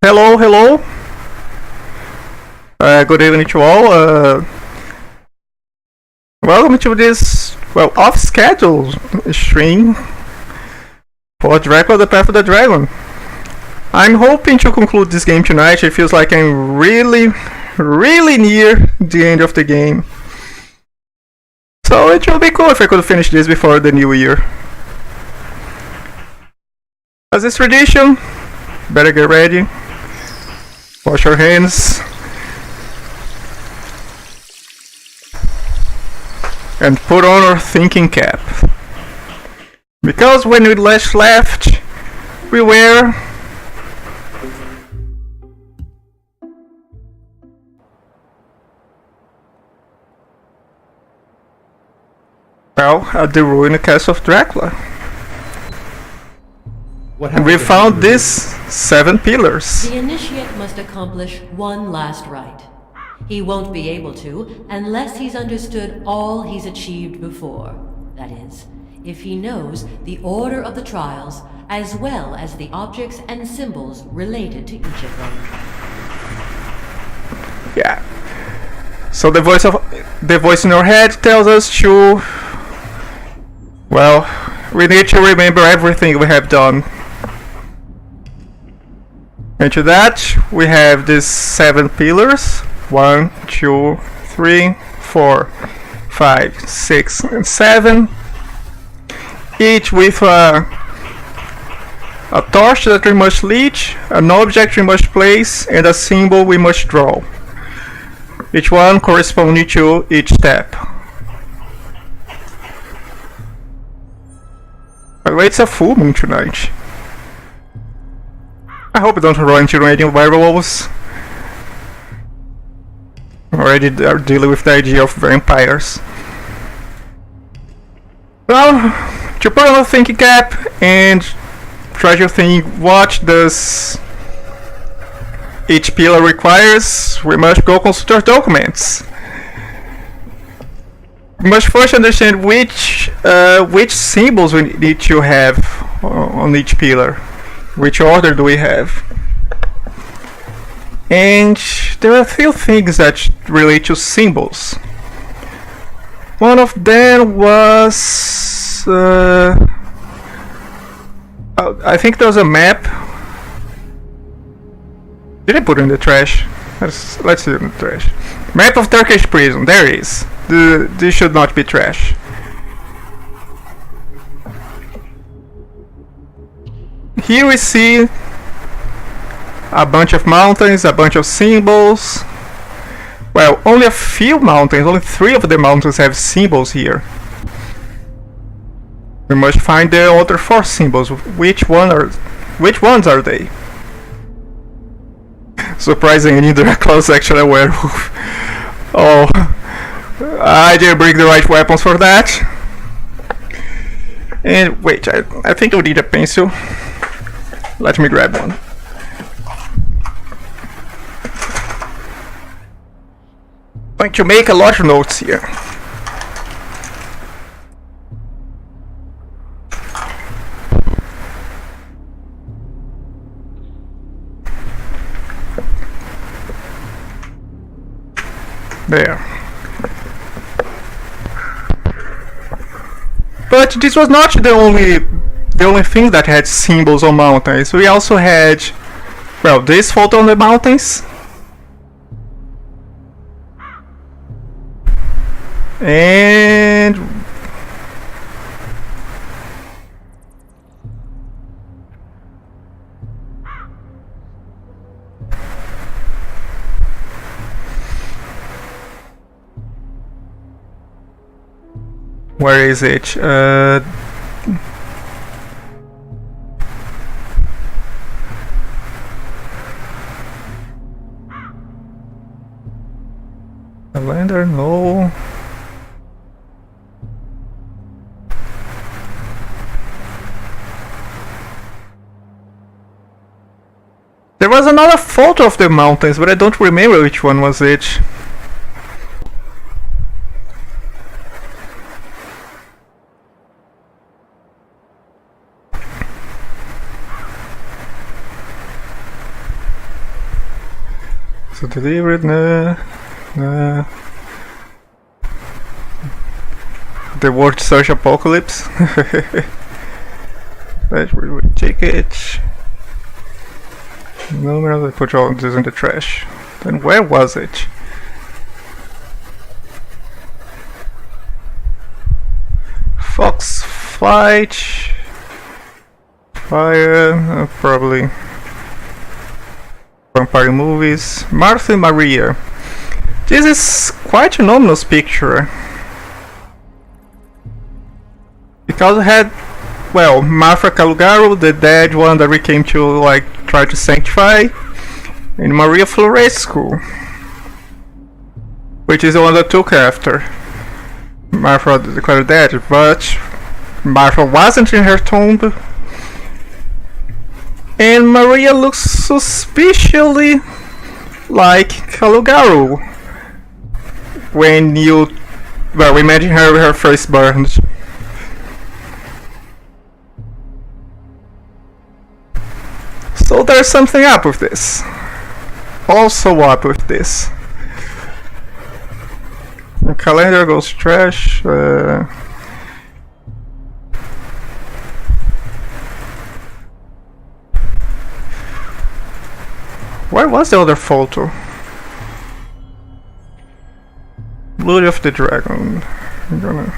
Hello, hello. Good evening to all. Welcome to this, off-schedule stream for Dracula the Path of the Dragon. I'm hoping to conclude this game tonight. It feels like I'm really near the end of the game. So it would be cool if I could finish this before the new year. As is tradition, better get ready. Wash your hands. And put on our thinking cap. Because when we last left, we were... at the ruined castle of Dracula. We found these 7 pillars. The initiate must accomplish one last rite. He won't be able to unless he's understood all he's achieved before. That is, if he knows the order of the trials as well as the objects and symbols related to each of them. Yeah. So the voice in our head tells us to... Well, we need to remember everything we have done. And to that, we have these 7 pillars. 1, 2, 3, 4, 5, 6, and 7. Each with a torch that we must lead, an object we must place, and a symbol we must draw. Each one corresponding to each step. By the way, it's a full moon tonight. I hope I don't run into any werewolves. Already are dealing with the idea of vampires. Well, to put on a thinking cap and try to think what does each pillar requires, we must go consult our documents. We must first understand which symbols we need to have on each pillar. Which order do we have? And there are a few things that relate to symbols. One of them was... I think there was a map. Did I put it in the trash? Let's see it in the trash. Map of Turkish prison, there it is. This should not be trash. Here we see a bunch of mountains, a bunch of symbols. Well, only a few mountains, only 3 of the mountains have symbols here. We must find the other 4 symbols. Which ones are they? Surprisingly, in Dracula is actually a werewolf. Oh, I didn't bring the right weapons for that. And wait, I think we need a pencil. Let me grab one. Going to make a lot of notes here. There. But this was not the only thing that had symbols on mountains. We also had, well, this photo on the mountains. And where is it? A lander, no. There was another photo of the mountains, but I don't remember which one was it. Delivered, nah. The word search apocalypse. That would take it. No, I put all this in the trash. Then where was it? Fox Fight. Fire, probably. Vampire movies. Martha and Maria. This is quite an ominous picture. Because it had, well, Martha Calugaro, the dead one that we came to like try to sanctify, and Maria Florescu, which is the one that took after Martha declared dead, but Martha wasn't in her tomb, and Maria looks suspiciously like Calugaro when you, well, imagine her with her face burned. So there's something up with this. Also up with this. The calendar goes trash. Where was the other photo? Blood of the Dragon. I'm gonna...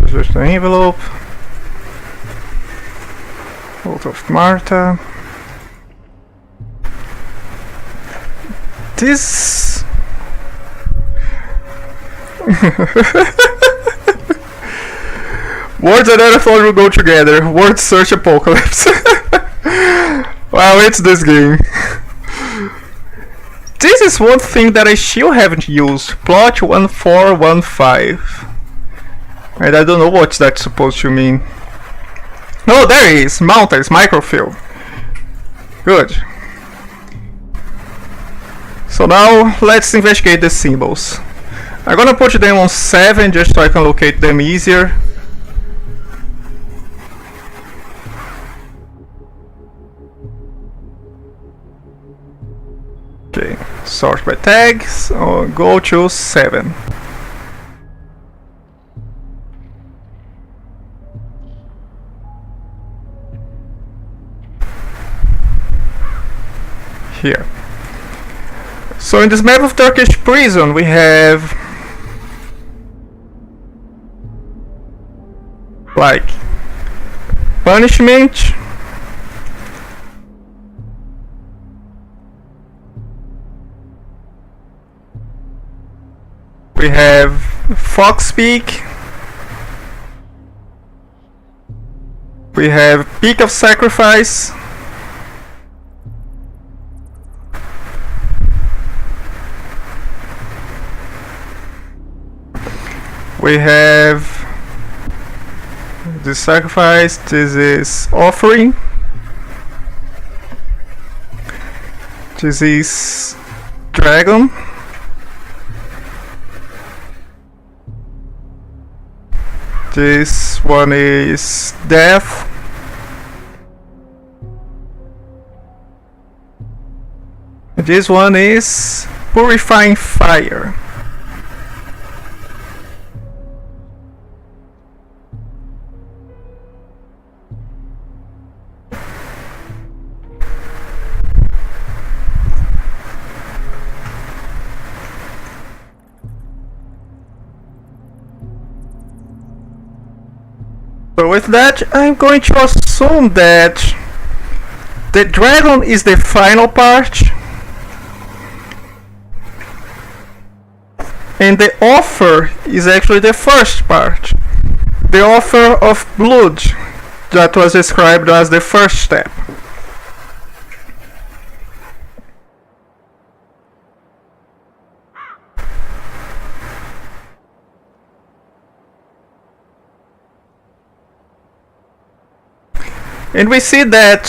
Just the envelope. Photo of Martha. This... Words I never thought would go together. Word search apocalypse. Wow, it's this game. This is one thing that I still haven't used. Plot 1415. And I don't know what that's supposed to mean. No, there it is! Mountains, microfilm. Good. So now, let's investigate the symbols. I'm gonna put them on 7 just so I can locate them easier. Okay, sort by tags, go to 7. Here. So in this map of Turkish prison we have like punishment, we have Fox Peak, we have Peak of Sacrifice, we have the sacrifice, this is offering, this is dragon, this one is death, this one is purifying fire. So with that, I'm going to assume that the dragon is the final part and the offer is actually the first part. The offer of blood that was described as the first step. And we see that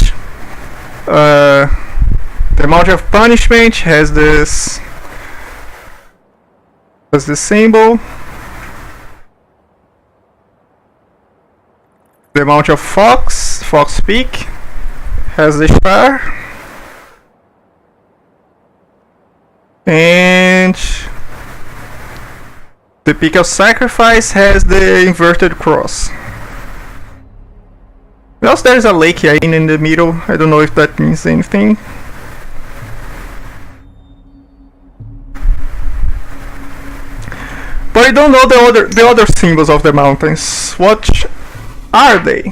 the amount of punishment has this as the symbol. The amount of Fox Peak has the star. And the Peak of Sacrifice has the inverted cross. Also, there's a lake here in the middle. I don't know if that means anything. But I don't know the other symbols of the mountains. What are they?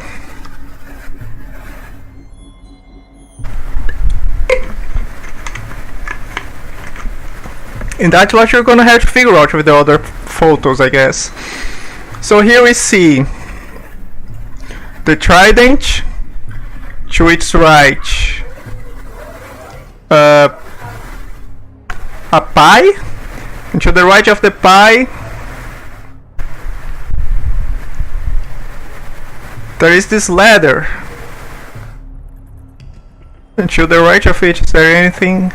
And that's what you're gonna have to figure out with the other photos, I guess. So here we see the trident, to its right a pie, and to the right of the pie there is this ladder, and to the right of it, is there anything?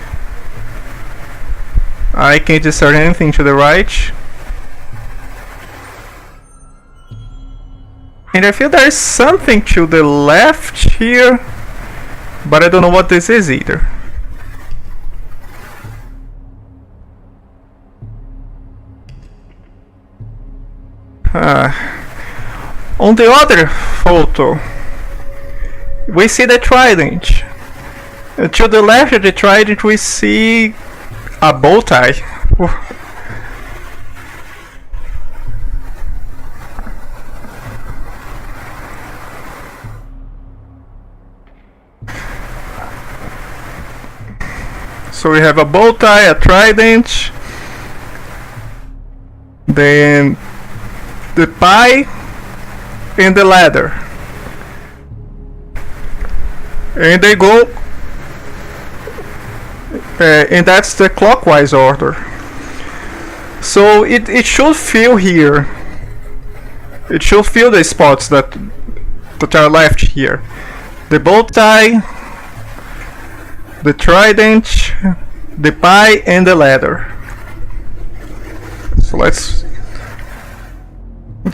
I can't discern anything to the right. And I feel there is something to the left here, but I don't know what this is either. On the other photo, we see the trident. To the left of the trident, we see a bow tie. So we have a bow tie, a trident, then the pie and the ladder, and they go, and that's the clockwise order. So it should fill here. It should fill the spots that are left here. The bow tie, the trident, the pie, and the ladder. So let's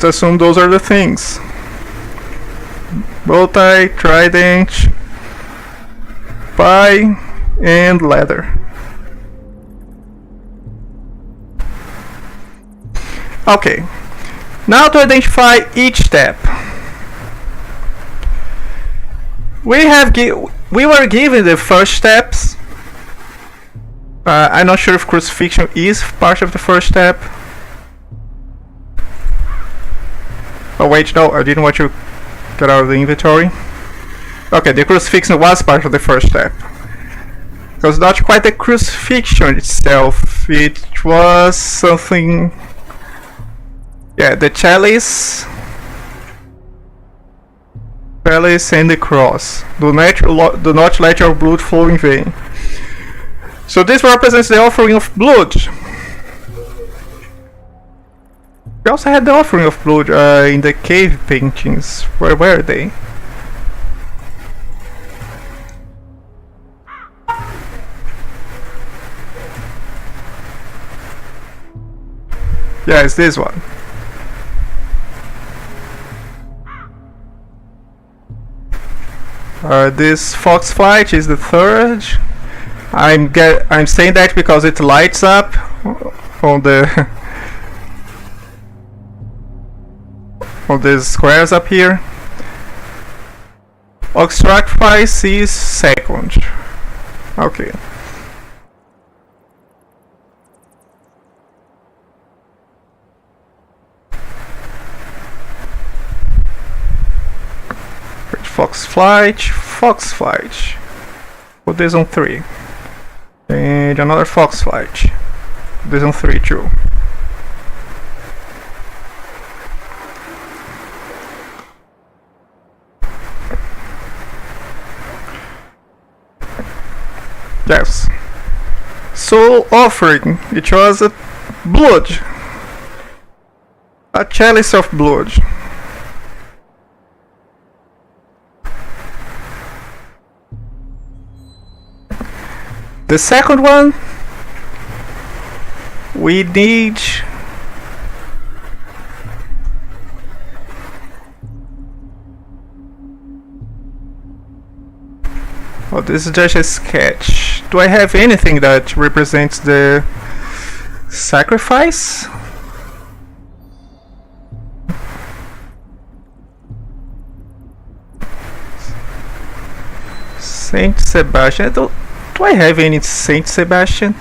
assume those are the things. Bow tie, trident, pie, and ladder. Okay, now to identify each step. We were given the first steps. I'm not sure if crucifixion is part of the first step. Oh wait, no, I didn't want to get out of the inventory. Okay, the crucifixion was part of the first step. It was not quite the crucifixion itself, it was something... Yeah, the chalice and the cross. Do not let your blood flow in vain. So this represents the offering of blood. We also had the offering of blood in the cave paintings. Where were they? Yeah, it's this one. This fox flight is the third. I'm saying that because it lights up on the on these squares up here. Ox sacrifice is second. Okay. Fox flight. Put this on 3. And another fox flight. This on 3 too. Yes. So offering, it was a blood. A chalice of blood. The second one, we need this is just a sketch. Do I have anything that represents the Sacrifice? Saint Sebastian. Do I have any Saint Sebastian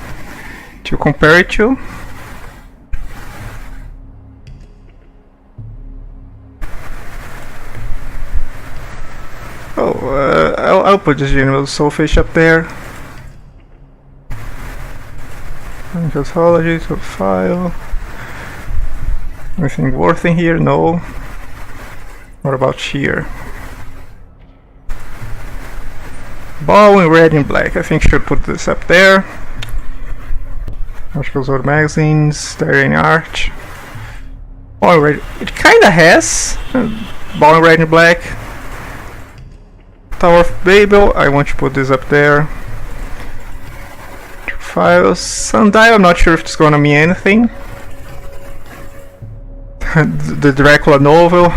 to compare it to? Oh, I'll put this General Soulfish up there. Anthology to file. Anything worth in here? No. What about here? Ball in red and black. I think I should put this up there. Articles or magazines. There any art? Ball in red. It kinda has. Ball in red and black. Tower of Babel. I want to put this up there. Files. Sundial. I'm not sure if it's gonna mean anything. The Dracula novel.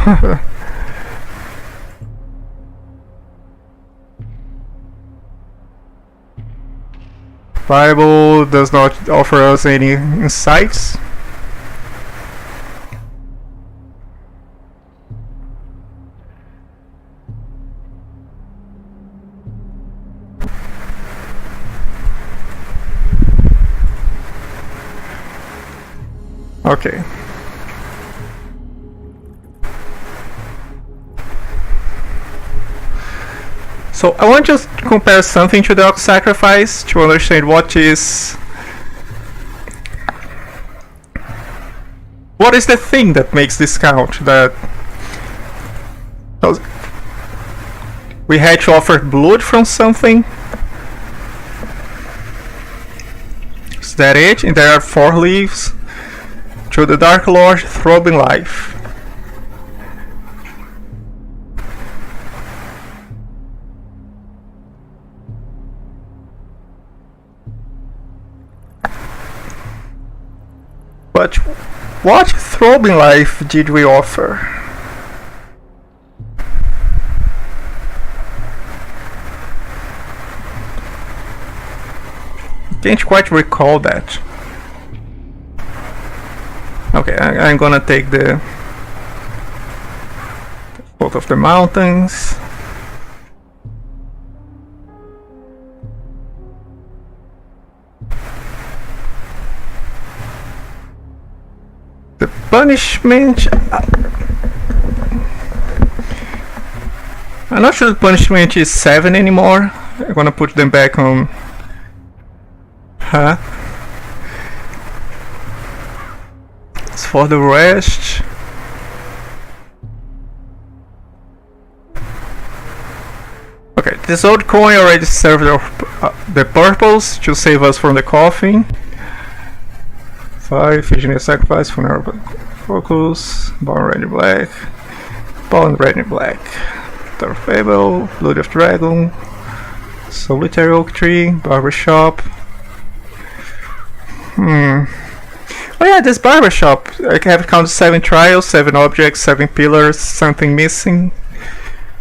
Bible does not offer us any insights. Okay. So I want to just compare something to the Ox Sacrifice to understand what is the thing that makes this count. That we had to offer blood from something. Is that it? And there are 4 leaves. To the Dark Lord, throbbing life. But what throbbing life did we offer? Can't quite recall that. Okay, I'm gonna take the both of the mountains. The punishment. I'm not sure the punishment is 7 anymore. I'm gonna put them back on. Huh? As for the rest. Okay, this old coin already served the purpose to save us from the coffin. 5, Virginia Sacrifice, Funeral Focus, Ball Red and Black, Ball and Red and Black, Tower of Babel, Blood of Dragon, Solitary Oak Tree, Barbershop. Oh yeah, this barbershop. I have counted 7 trials, 7 objects, 7 pillars, something missing.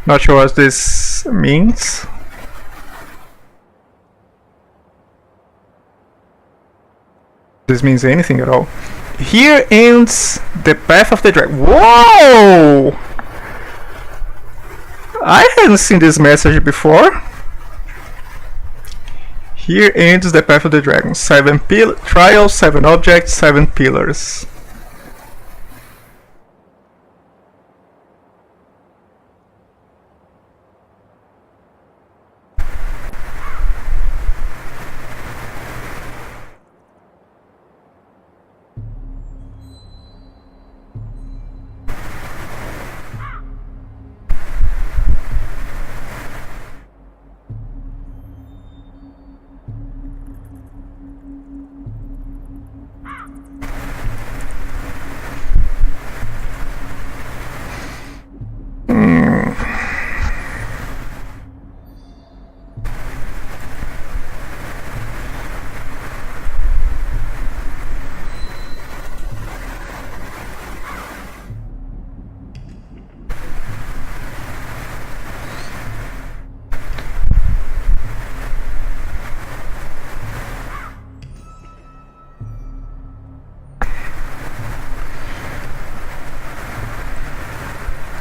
Not sure what this means. This means anything at all. Here ends the path of the dragon. Whoa! I hadn't seen this message before. Here ends the path of the dragon. 7 trials, 7 objects, 7 pillars.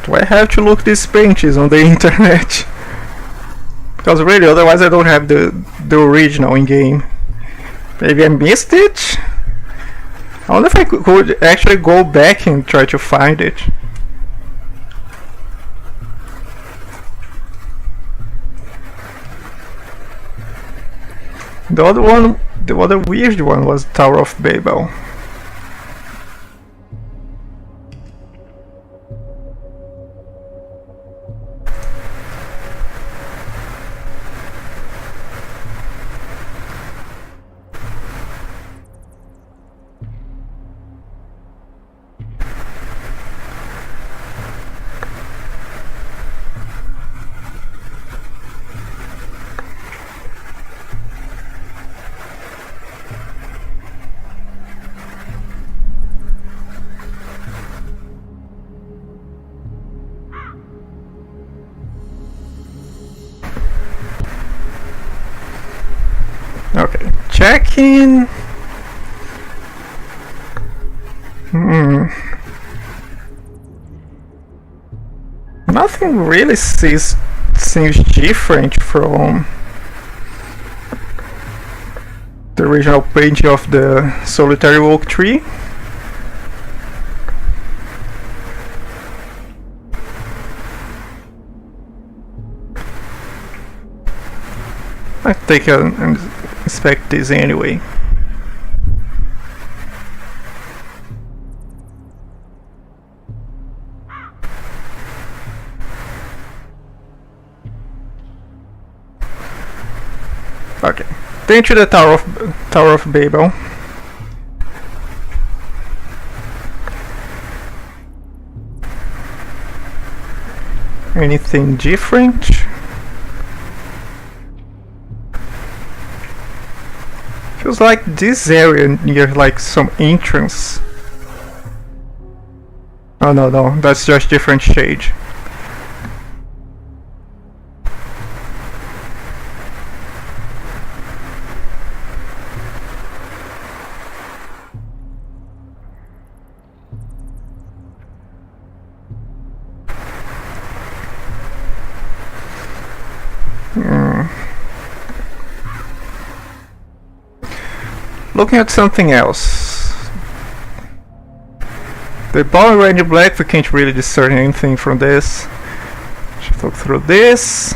Do I have to look these paintings on the internet? Because really, otherwise I don't have the original in game. Maybe I missed it? I wonder if I could actually go back and try to find it. The other weird one was Tower of Babel. Okay, checking. Nothing really seems different from the original painting of the solitary oak tree. I take and inspect this anyway. Okay, then to the Tower of Babel. Anything different? Feels like this area near like some entrance. Oh no, that's just different shade. Looking at something else. The Power Ranger Black, we can't really discern anything from this. Should look through this.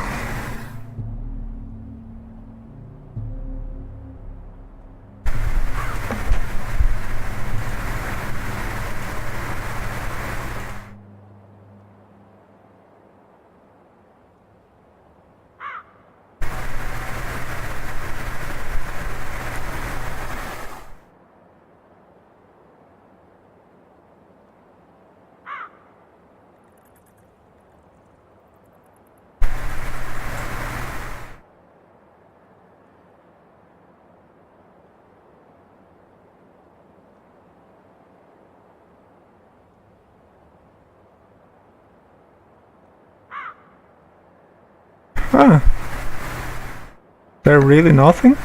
Huh. There really nothing?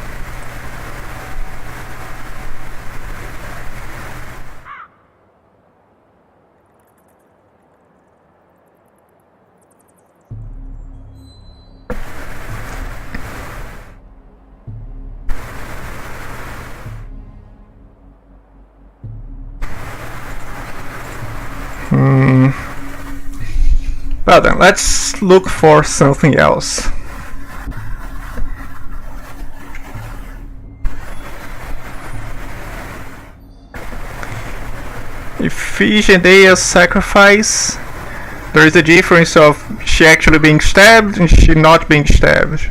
Well then, let's look for something else. Ephesioneia's sacrifice. There is a difference of she actually being stabbed and she not being stabbed.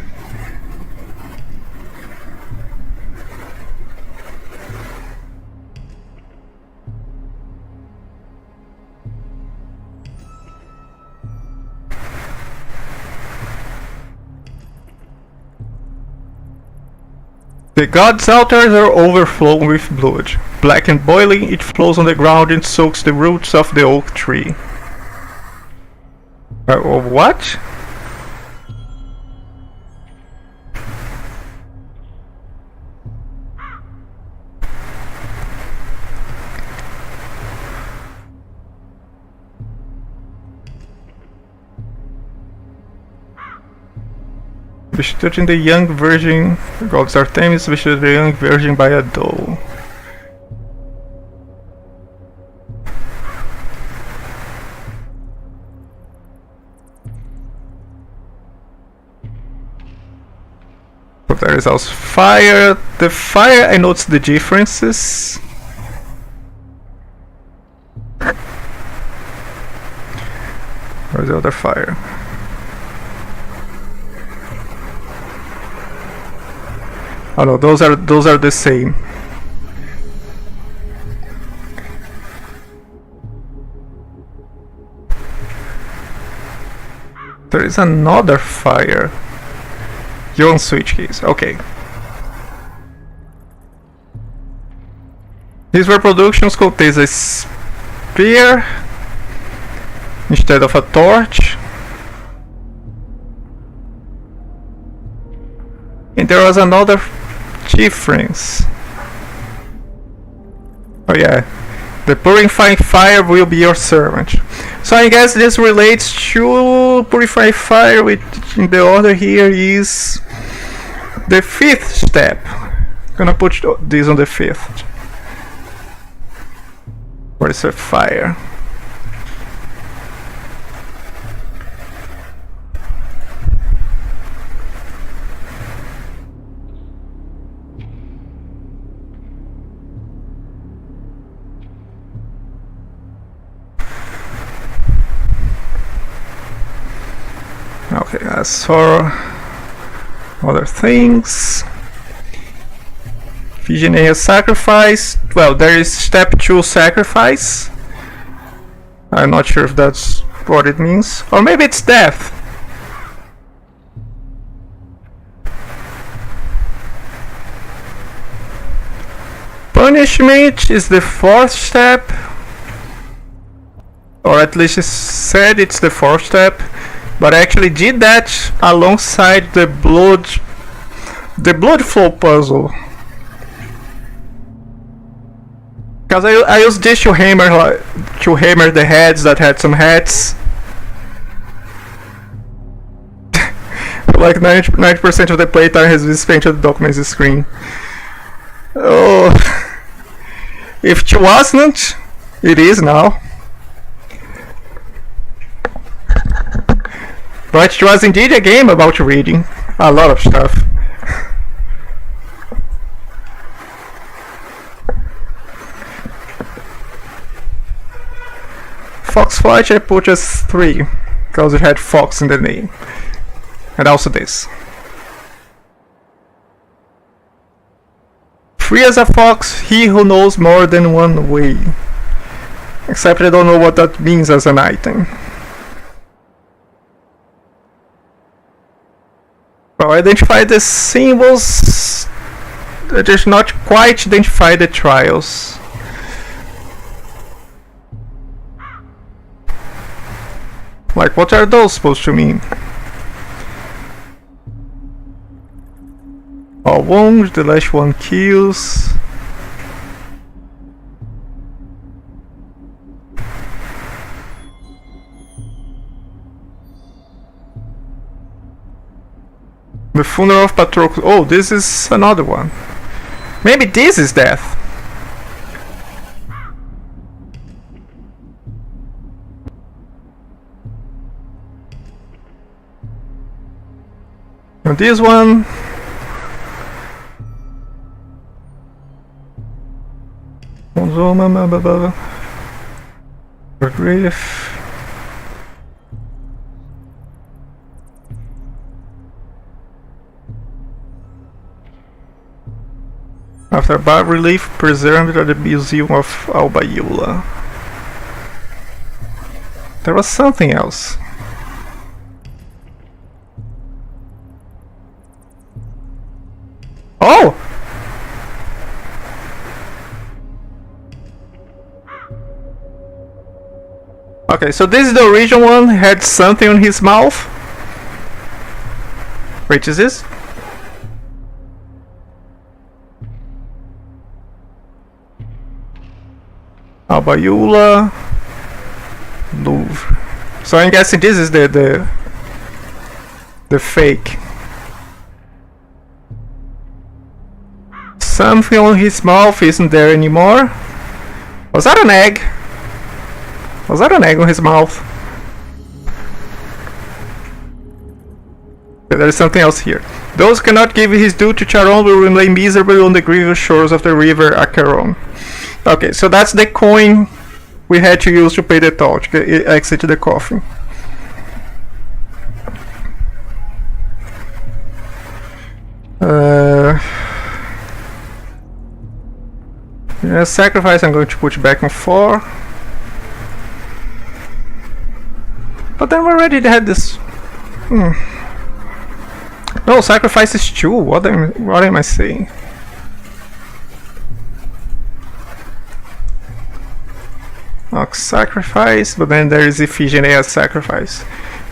The gods' altars are overflowing with blood. Black and boiling, it flows on the ground and soaks the roots of the oak tree. What? Substituting the young virgin. Gods Artemis substituted the young virgin by a doe. So there is also fire. The fire, I noticed the differences. Where's the other fire? Oh no, those are the same. There is another fire. You're on switch keys. Okay. These reproductions contain a spear instead of a torch. And there was another difference. Oh yeah, the purifying fire will be your servant. So I guess this relates to purifying fire, which in the order here is the 5th step. I'm gonna put this on the 5th. Where is the fire? Okay, as for other things, Visionary sacrifice. Well, there is step 2 sacrifice. I'm not sure if that's what it means, or maybe it's death. Punishment is the 4th step, or at least it said it's the 4th step. But I actually did that alongside the blood flow puzzle. Because I used this to hammer the heads that had some heads. Like 90% of the playtime has been spent on the documents screen. Oh, if it wasn't, it is now. But it was indeed a game about reading a lot of stuff. Fox Flight I put as 3, because it had Fox in the name. And also this. Free as a fox, he who knows more than one way. Except I don't know what that means as an item. Well, identify the symbols. I just not quite identify the trials. Like, what are those supposed to mean? All wounds, the last one kills. The funeral of Patroclus. Oh, this is another one. Maybe this is death. And this one. Grief. After bad relief, preserved at the Museum of Albayula. There was something else. Oh! Okay, so this is the original one, had something on his mouth. Which is this? Albayula, Louvre. So I'm guessing this is the fake. Something on his mouth isn't there anymore. Was that an egg? Was that an egg on his mouth? Okay, there is something else here. Those who cannot give his due to Charon will remain miserable on the grievous shores of the river Acheron. Okay, so that's the coin we had to use to pay the toll, to exit the coffin. Yeah, sacrifice I'm going to put back on 4. But then we already had this. No, sacrifice is 2. What am I saying? Ox sacrifice, but then there is Iphigenia as sacrifice.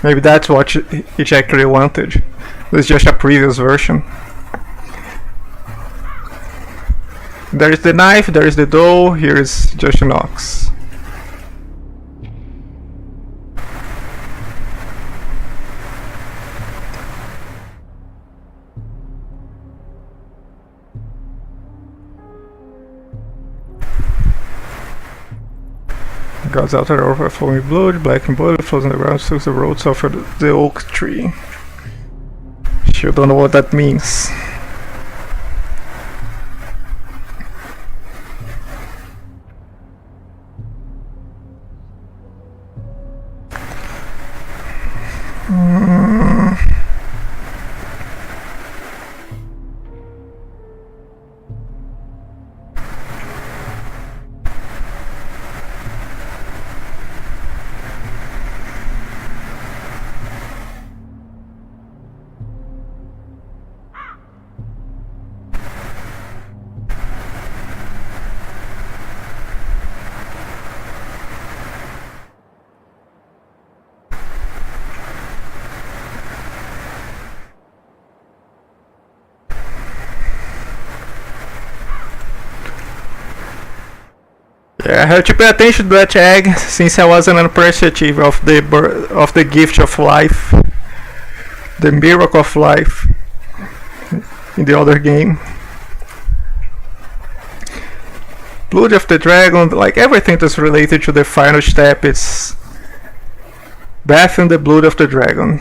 Maybe that's what it actually wanted. It's just a previous version. There is the knife, there is the dough, here is just an ox. God's altar overflowing blood, black and blood flows on the ground, soaks the roots of the oak tree. Sure don't know what that means. Yeah, I had to pay attention to that egg since I wasn't appreciative of the gift of life, the miracle of life in the other game. Blood of the dragon, like everything that's related to the final step, it's bath in the blood of the dragon.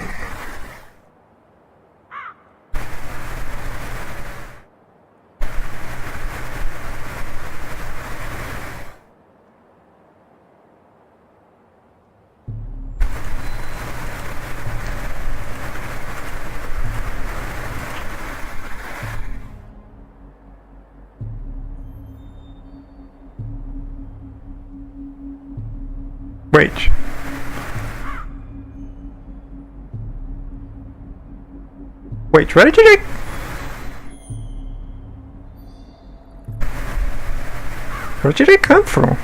Wait. Wait, where did I... Where did it come from?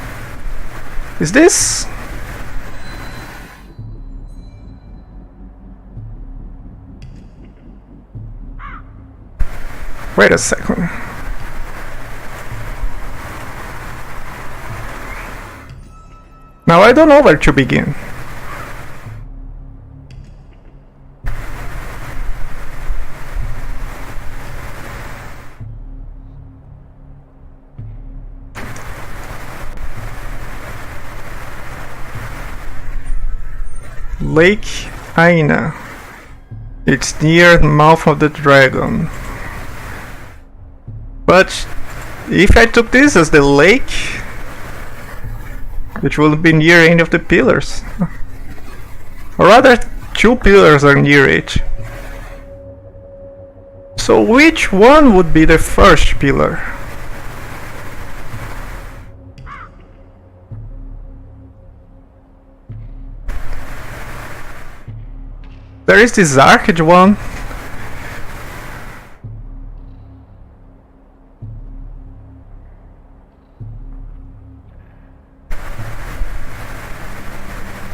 Is this... Wait a second. Now I don't know where to begin. Lake Aina. It's near the mouth of the dragon. But if I took this as the lake, which will be near any of the pillars. Or rather, 2 pillars are near it. So which one would be the first pillar? There is this arcade one.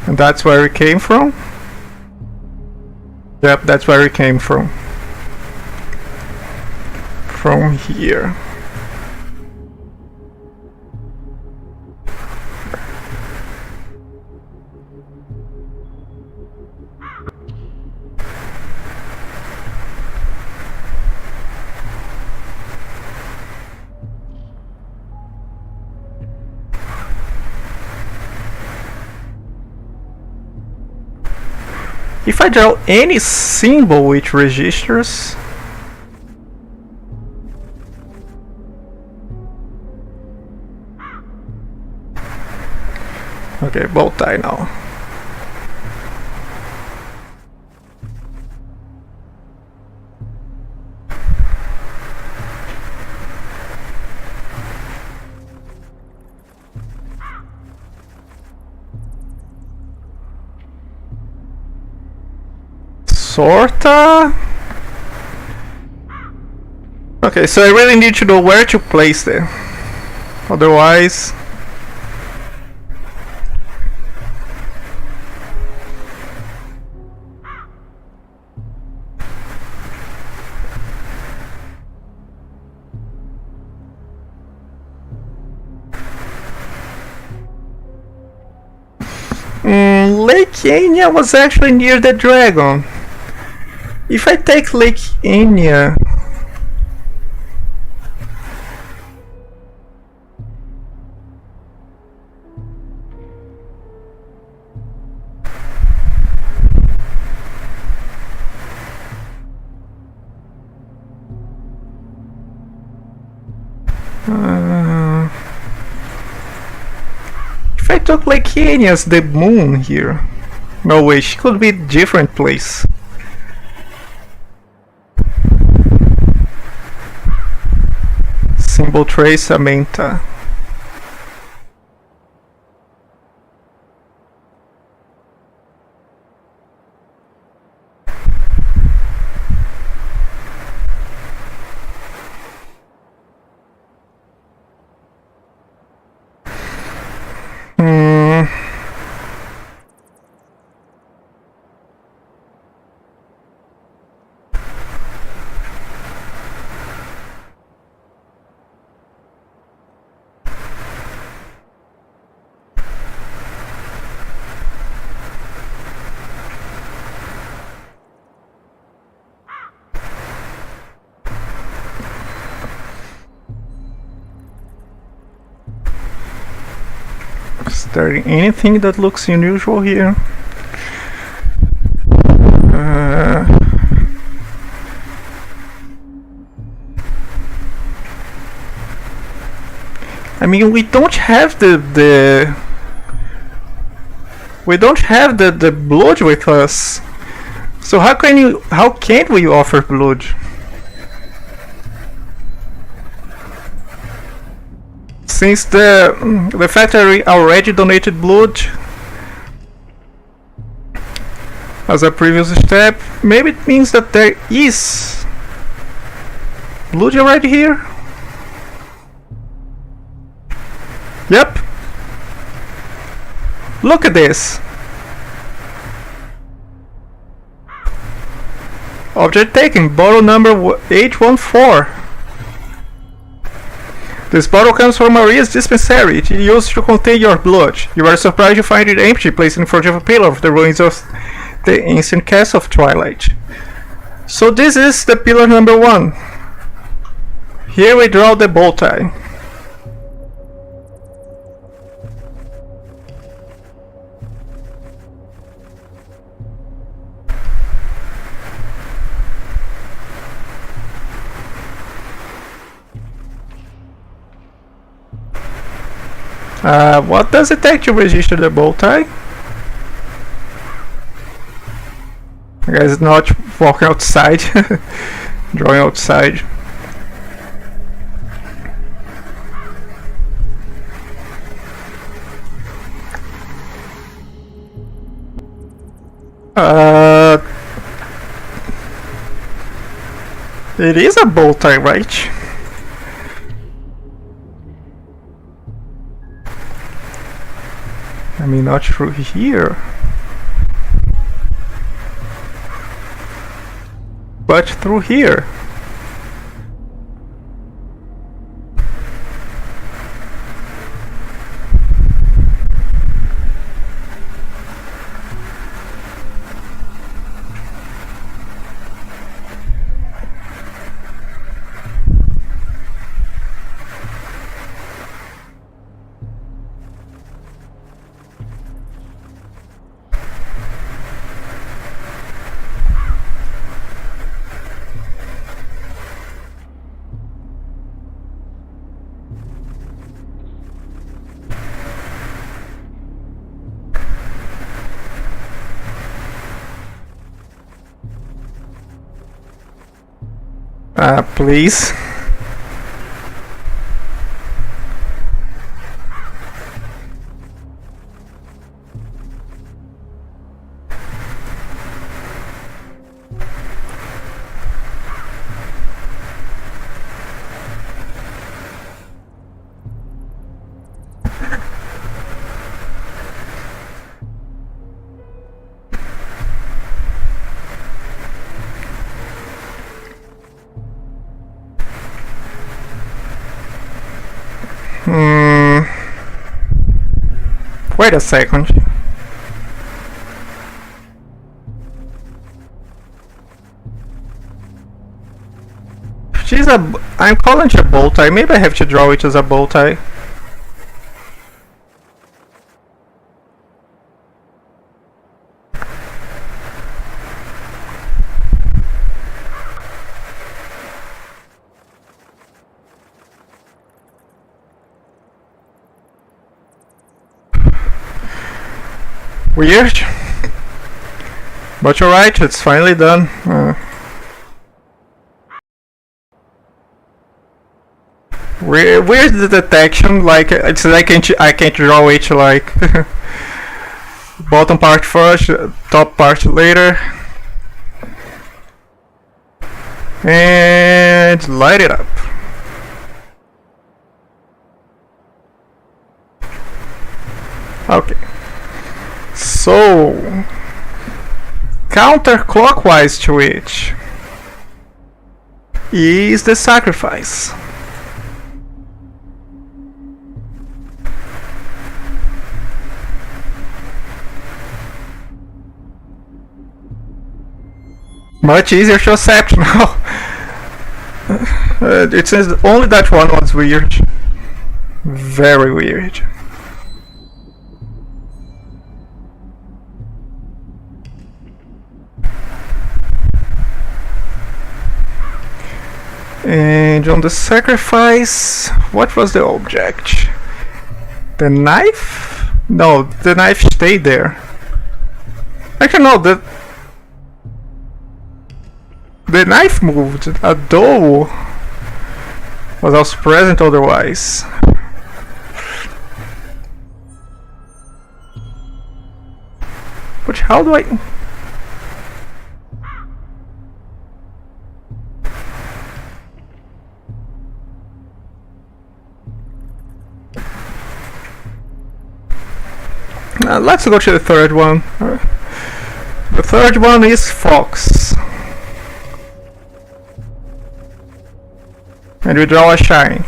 And that's where it came from? Yep, that's where it came from. From here. If I draw any symbol which registers... Okay, bow tie now. Sorta? Okay, so I really need to know where to place them. Otherwise... Lake Enya was actually near the dragon. If I take Lake Enya... if I took Lake Enya as the moon here... No way, she could be a different place. Symbol trace Samantha. Is there anything that looks unusual here? I mean, we don't have the blood with us. So how can't we offer blood? Since the factory already donated blood as a previous step, maybe it means that there is blood already here. Yep. Look at this. Object taken, bottle number H14. This bottle comes from Maria's dispensary. It is used to contain your blood. You are surprised to find it empty, placed in front of a pillar of the ruins of the ancient castle of Twilight. So this is the pillar number 1. Here we draw the bow tie. What does it take to register the bow tie? I guess not walking outside, drawing outside. It is a bow tie, right? I mean, not through here, but through here. Please. Wait a second. I'm calling it a bow tie. Maybe I have to draw it as a bow tie. Weird. But you're right, it's finally done. Where's the detection? Like, it's like I can't draw it like bottom part first, top part later. And light it up. Okay. So, counterclockwise to which is the sacrifice. Much easier to accept now. It says only that one was weird. Very weird. And on the sacrifice, what was the object? The knife? No, the knife stayed there. Actually, no, the knife moved. A doll was also present otherwise. But how do I... let's go to the third one. The third one is Fox. And we draw a shine.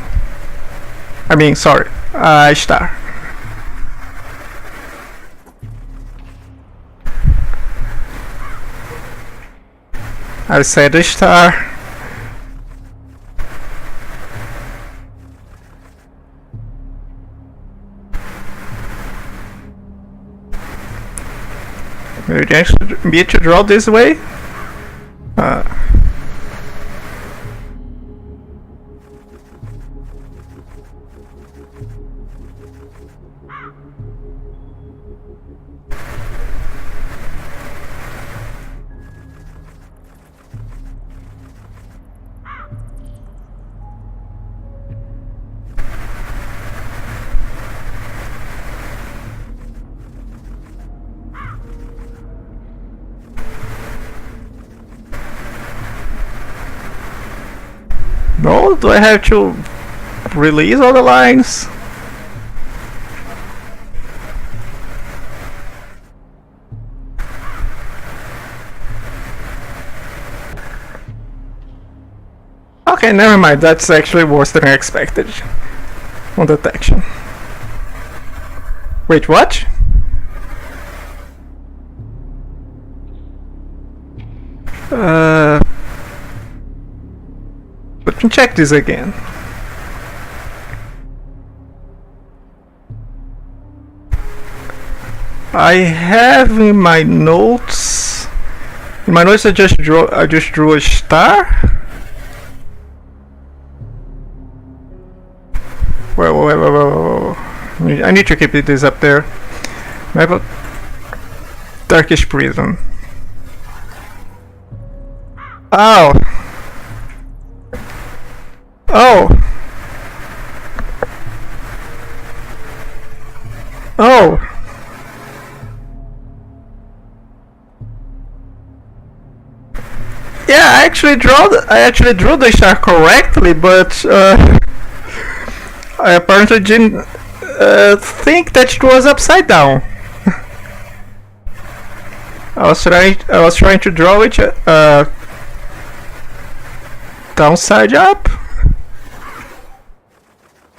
I mean, sorry, a star. I said a star. Maybe you actually need to draw this way? No? Do I have to release all the lines? Okay, never mind. That's actually worse than I expected. On detection. Wait, what? Let me check this again. I have in my notes. In my notes, I just drew a star. Whoa. I need to keep this up there. Map of Darkish Prison. Oh. Oh. Yeah, I actually drew the shark correctly, but I apparently didn't think that it was upside down. I was trying to draw it downside up.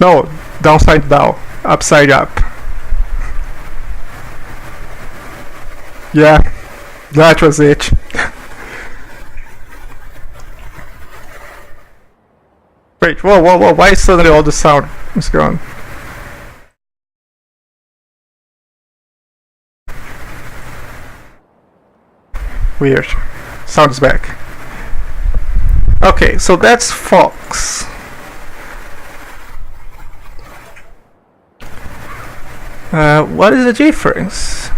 No, downside down, upside up. Yeah, that was it. Wait, whoa, why is suddenly all the sound is gone? Weird. Sound is back. Okay, so that's Fox. What is the difference?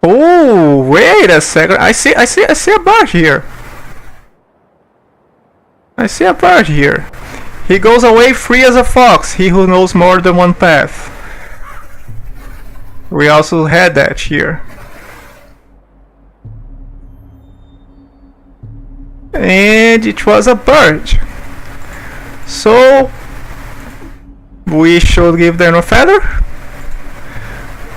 Oh, wait a second. I see a bar here. I see a part here. He goes away free as a fox, he who knows more than one path. We also had that here. And it was a bird. So we should give them a feather.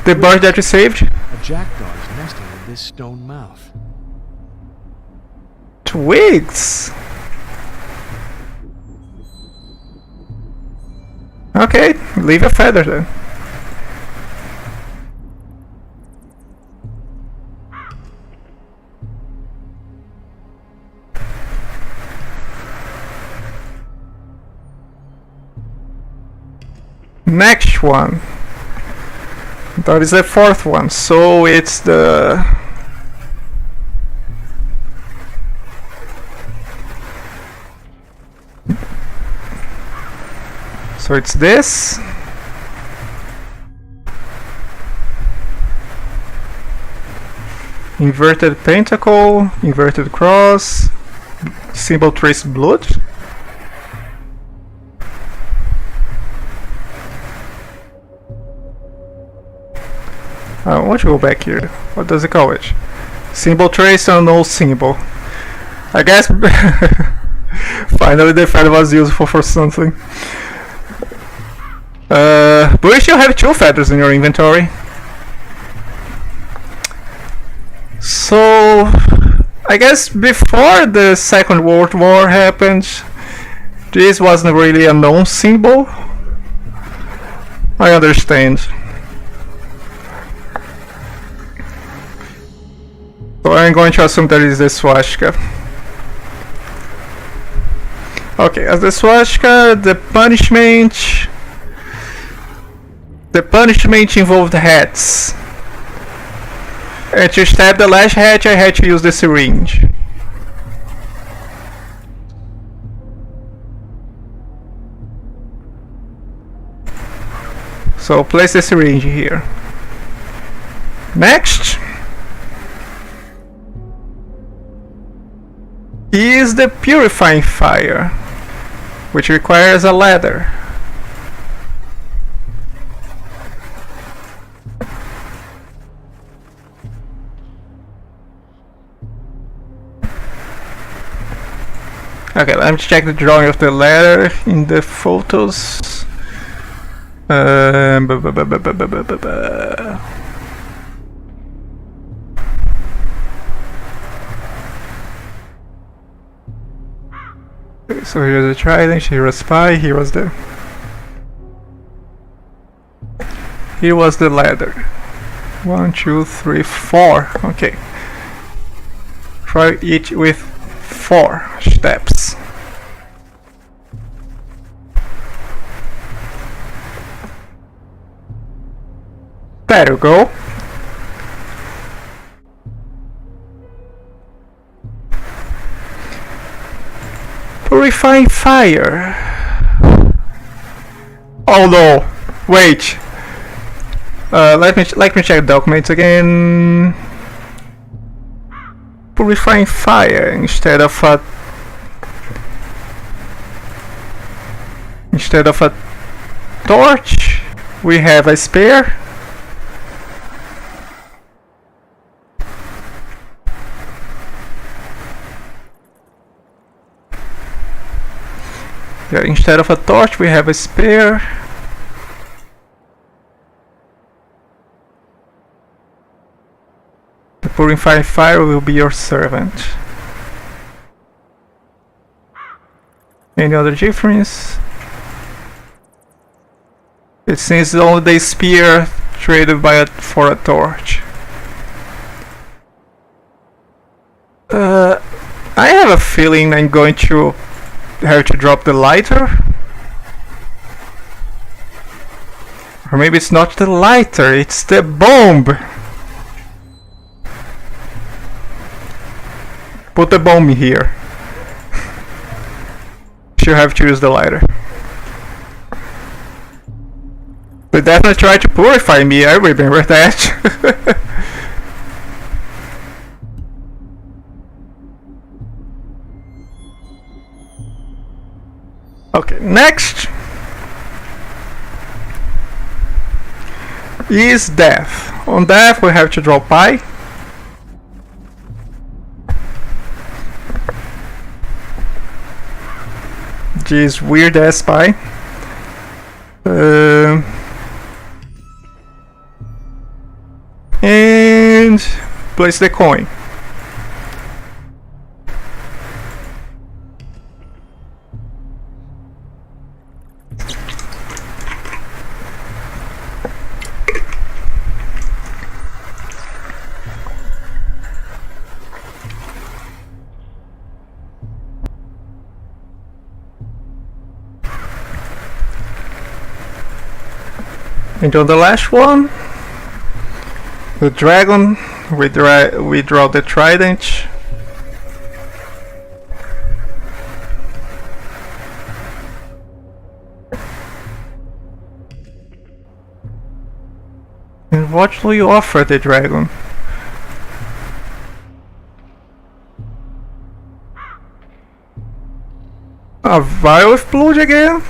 The bird that we saved. A jackdaw is nesting in this stone mouth. Twigs. Okay, leave a feather then. Next one. That is the fourth one, so it's the... So it's this. Inverted pentacle, inverted cross, symbol trace blood. I want to go back here. What does it call it? Symbol trace or no symbol? I guess finally the feather was useful for something. But you still have 2 feathers in your inventory. So I guess before the Second World War happened, this wasn't really a known symbol. I understand. So I'm going to assume that is the swastika. Okay, as the swastika, the punishment involved hats. And to stab the last hat, I had to use the syringe. So place the syringe here. Next is the purifying fire, which requires a ladder. Okay, let me check the drawing of the ladder in the photos. Okay, so here's the trident, here was spy, here was the ladder. 1, 2, 3, 4. Okay. Try each with 4 steps. There you go. Purifying fire. Oh no! Wait. Let me check the documents again. Purifying fire instead of a torch. We have a spare. Yeah, instead of a torch, we have a spare. The purifying fire will be your servant. Any other difference? It seems only the spear traded for a torch. I have a feeling I'm going to have to drop the lighter. Or maybe it's not the lighter, it's the bomb. Put the bomb here. She'll have to use the lighter. They definitely tried to purify me, I remember that. Okay, next is death. On death we have to draw pi. This weird ass pi. And place the coin. And on the last one, the dragon, we draw the trident. And what do you offer the dragon? A vial of blood again?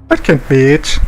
That can't be it.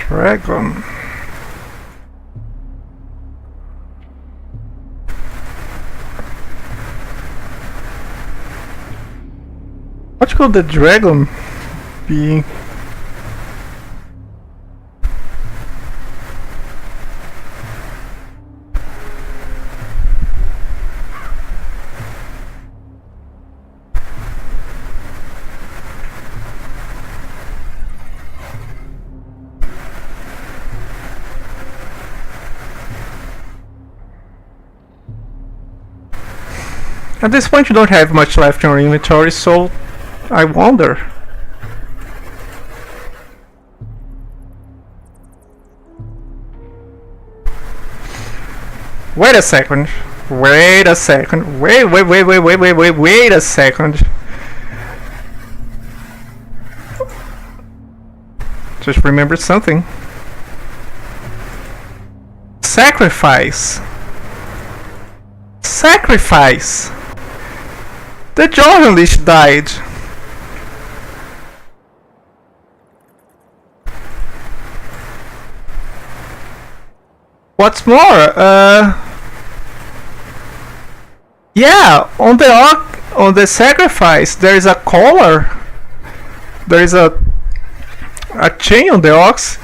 Dragon. What could the dragon be? At this point you don't have much left in your inventory, so I wonder. Wait a second. Wait a second. Wait a second. Just remember something. Sacrifice. Sacrifice. The journalist died. What's more, yeah, on the sacrifice there is a collar. There is a a chain on the ox,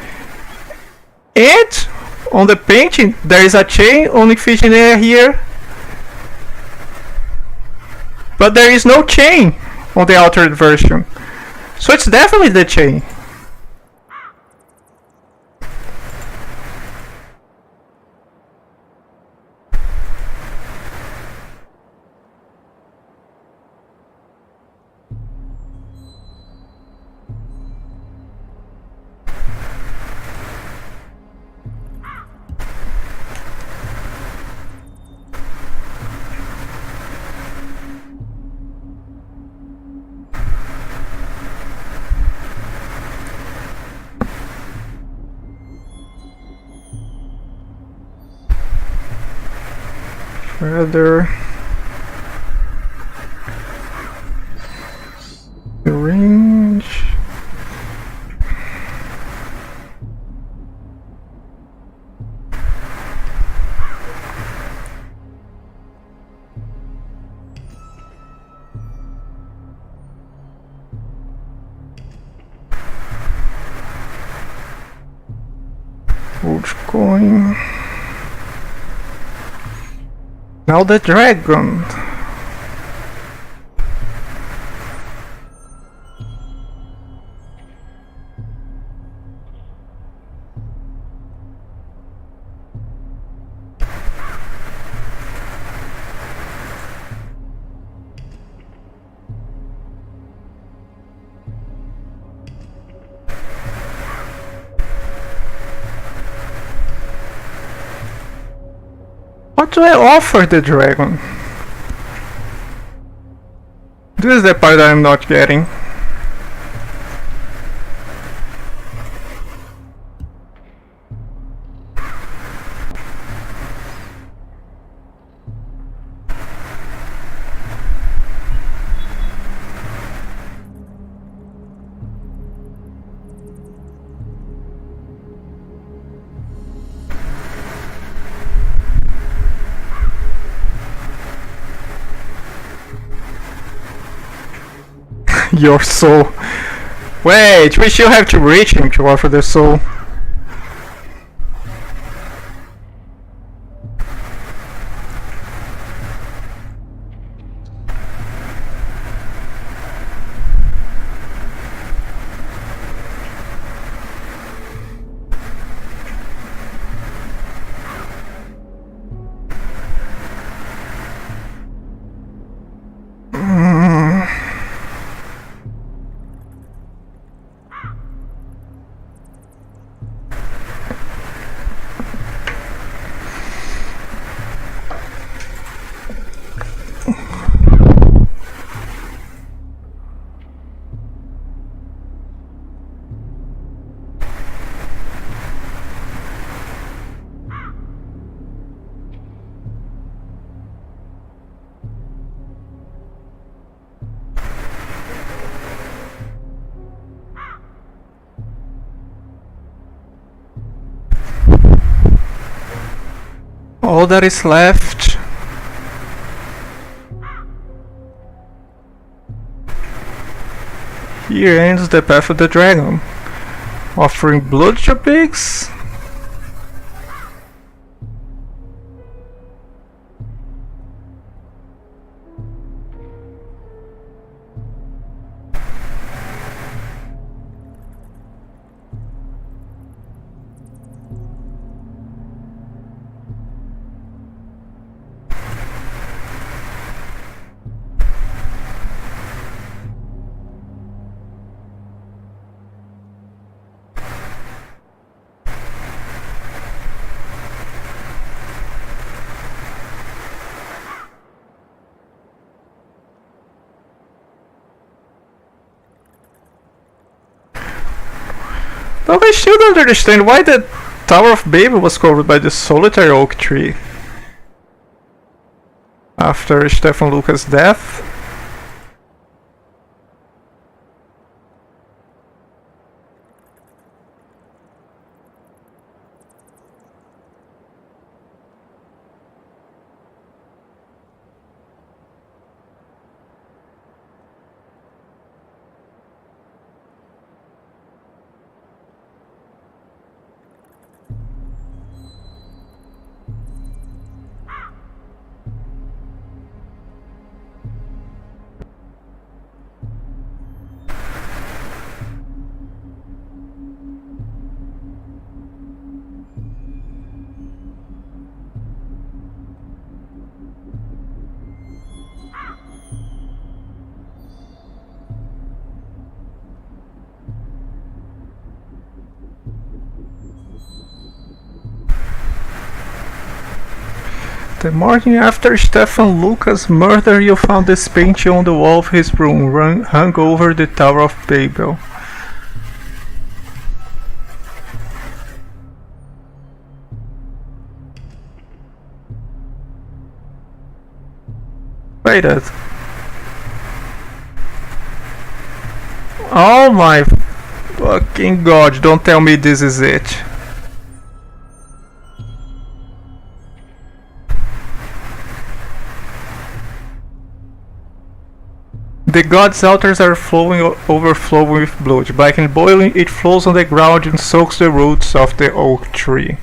and on the painting there is a chain only fitting here, but there is no chain on the altered version, so it's definitely the chain. Further the range. Old coin. Now the dragon. What do I offer the dragon? This is the part that I'm not getting. Your soul. Wait, we still have to reach him to offer the soul. All that is left here ends the path of the dragon, offering blood to pigs. Though I still don't understand why the Tower of Babel was covered by this solitary oak tree after Stefan Lucas' death. The morning after Stefan Lucas' murder, you found this painting on the wall of his room, hung over the Tower of Babel. Wait a... Oh my fucking god, don't tell me this is it. The god's altars are overflowing with blood. Black and boiling, it flows on the ground and soaks the roots of the oak tree.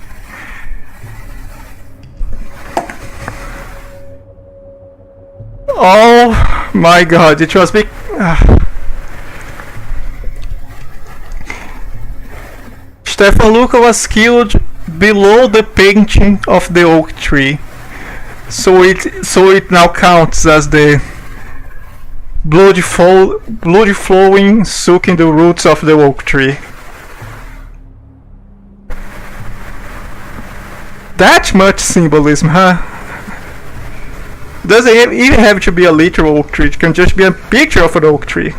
Oh my god, it was big. Stefan Luca was killed below the painting of the oak tree, so it now counts as the blood flowing, soaking the roots of the oak tree. That much symbolism, huh? Doesn't even have to be a literal oak tree, it can just be a picture of an oak tree.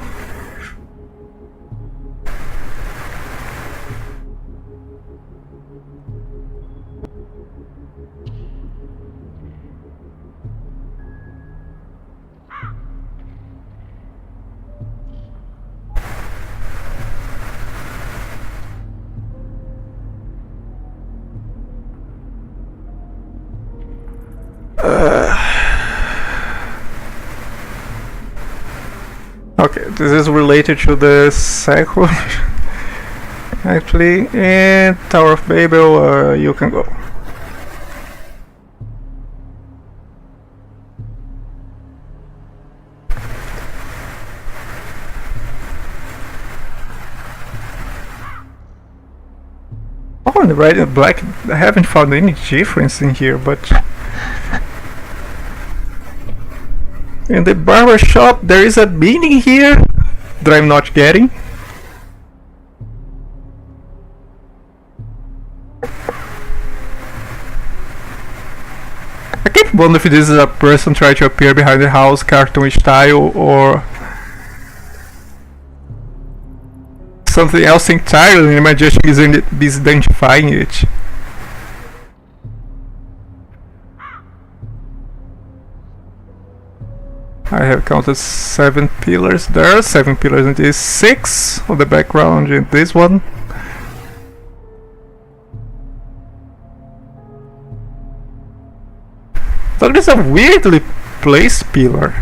Okay, this is related to the second actually, and Tower of Babel, you can go. Oh, and the red and black, I haven't found any difference in here, but in the barber shop there is a meaning here that I'm not getting. I can't wonder if this is a person trying to appear behind the house, cartoon style, or something else entirely, and am I just misidentifying it? I have counted 7 pillars there, 7 pillars in this, 6 on the background in this one. That is a weirdly placed pillar.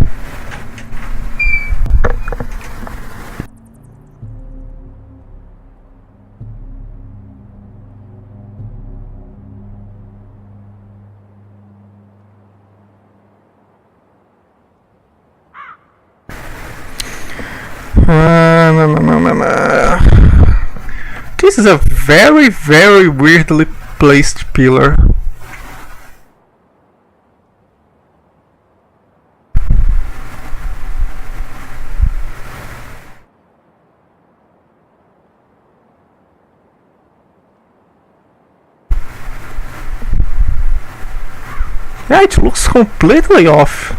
This is a very, very weirdly placed pillar. Yeah, it looks completely off.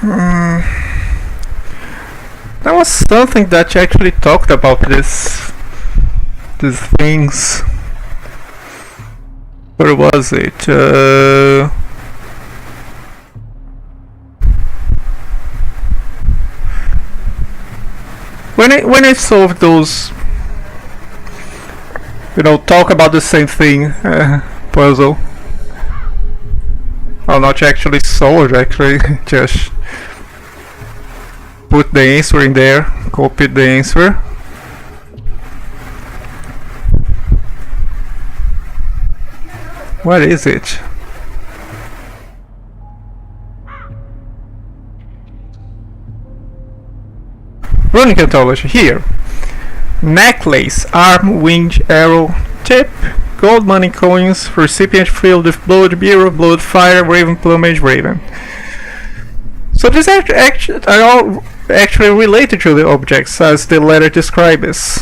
There was something that actually talked about these things. Where was it? When I solved those, talk about the same thing puzzle. Well, not actually solved, actually just put the answer in there, copied the answer. What is it? Runic anthology here. Necklace, arm, wing, arrow, tip, gold money coins, recipient filled with blood, mirror, blood, fire, raven plumage, raven. So these are all actually related to the objects as the letter describes.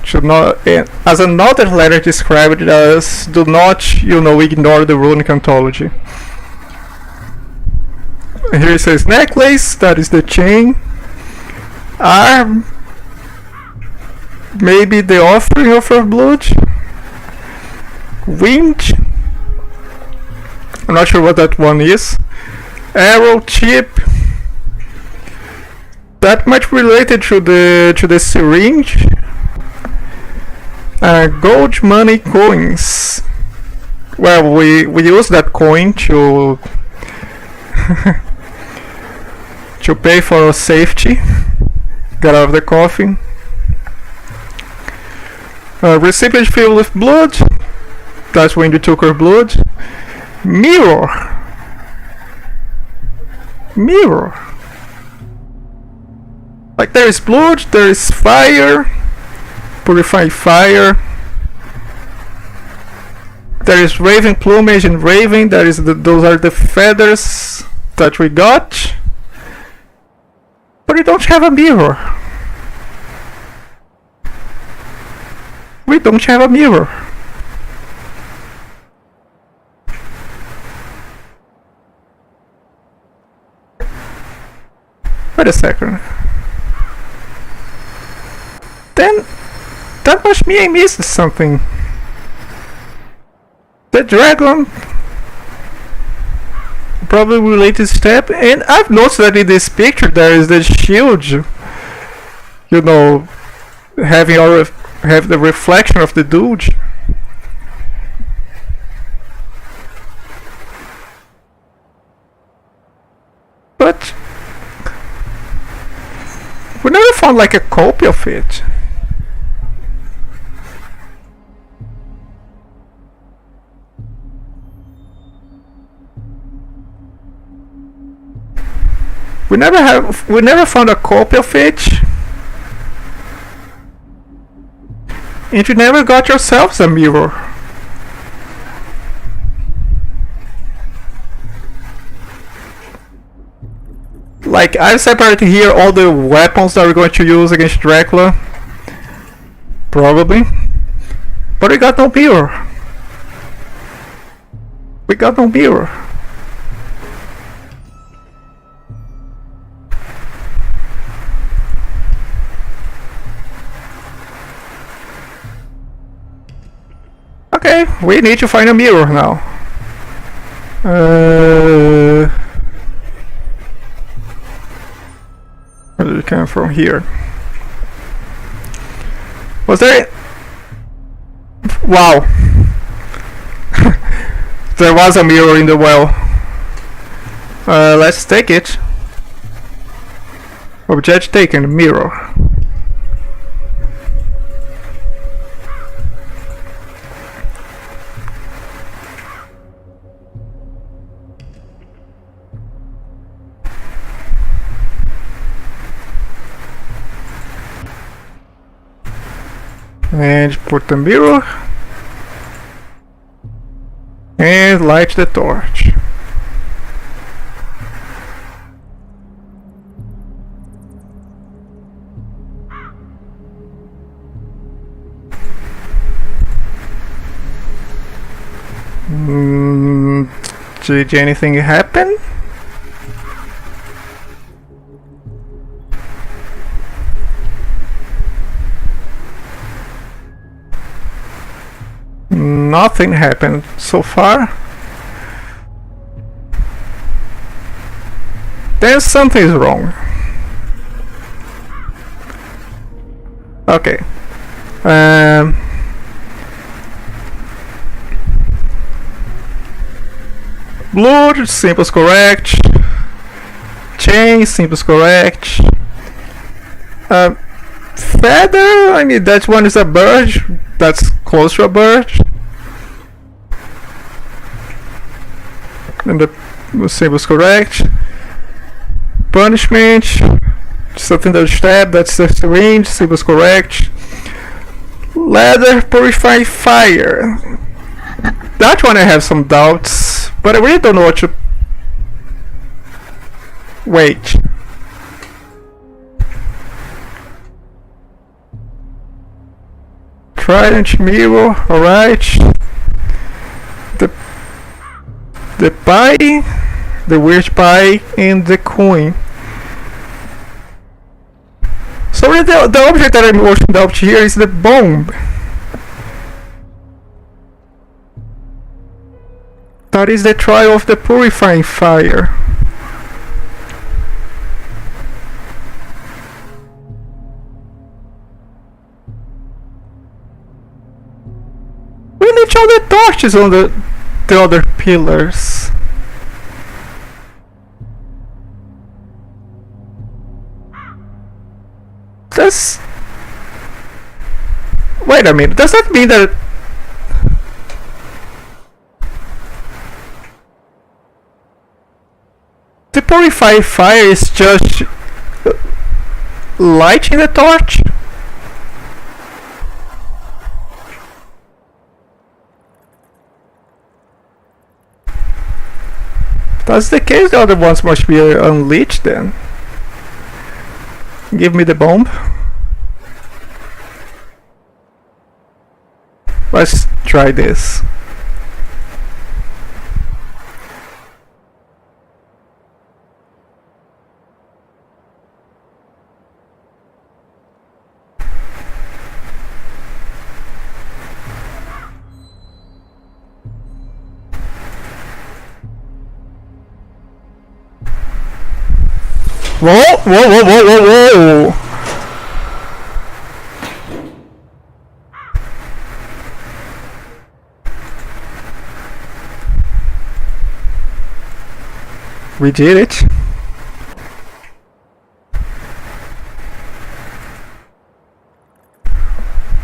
Should not, as another letter described it as, do not, ignore the runic anthology. Here it says necklace, that is the chain. Arm, maybe the offering of her blood. Wing, I'm not sure what that one is. Arrow, chip, that much related to the syringe. Gold money coins. Well, we use that coin to to pay for our safety. Get out of the coffin. Recipient filled with blood. That's when you took her blood. Mirror. Mirror. Like there is blood, there is fire. Purify fire. There is raven plumage and raven. Those are the feathers that we got. But we don't have a mirror. We don't have a mirror. Wait a second. Then that must mean I missed something. The dragon probably related step, and I've noticed that in this picture there is the shield, have the reflection of the dude. But we never found like a copy of it. We never found a copy of it. And you never got yourselves a mirror. Like, I've separated here all the weapons that we're going to use against Dracula. Probably. But we got no mirror. We got no mirror. Okay, we need to find a mirror now. Where did it come from? Here. Was there... Wow. There was a mirror in the well. Let's take it. Object taken, mirror. And put the mirror and light the torch. Did anything happen? Nothing happened so far. Then something is wrong. Okay. Blood, simple's correct. Chain, simple's correct. Feather, I mean that one is a bird. That's close to a bird. And the simple's correct. Punishment, something that stab, that's the syringe, simple's correct. Leather, purify fire. That one I have some doubts, but I really don't know what to... Wait. Trident mirror, alright. The pie, the weird pie, and the coin. So the object that I'm most doubt here is the bomb. That is the trial of the purifying fire. We need all the torches on the other pillars. That's... Wait a minute, does that mean that... The purify fire is just... lighting the torch? If that's the case, the other ones must be unleashed then. Give me the bomb. Let's try this. Whoa, whoa, whoa, whoa, whoa, whoa! We did it.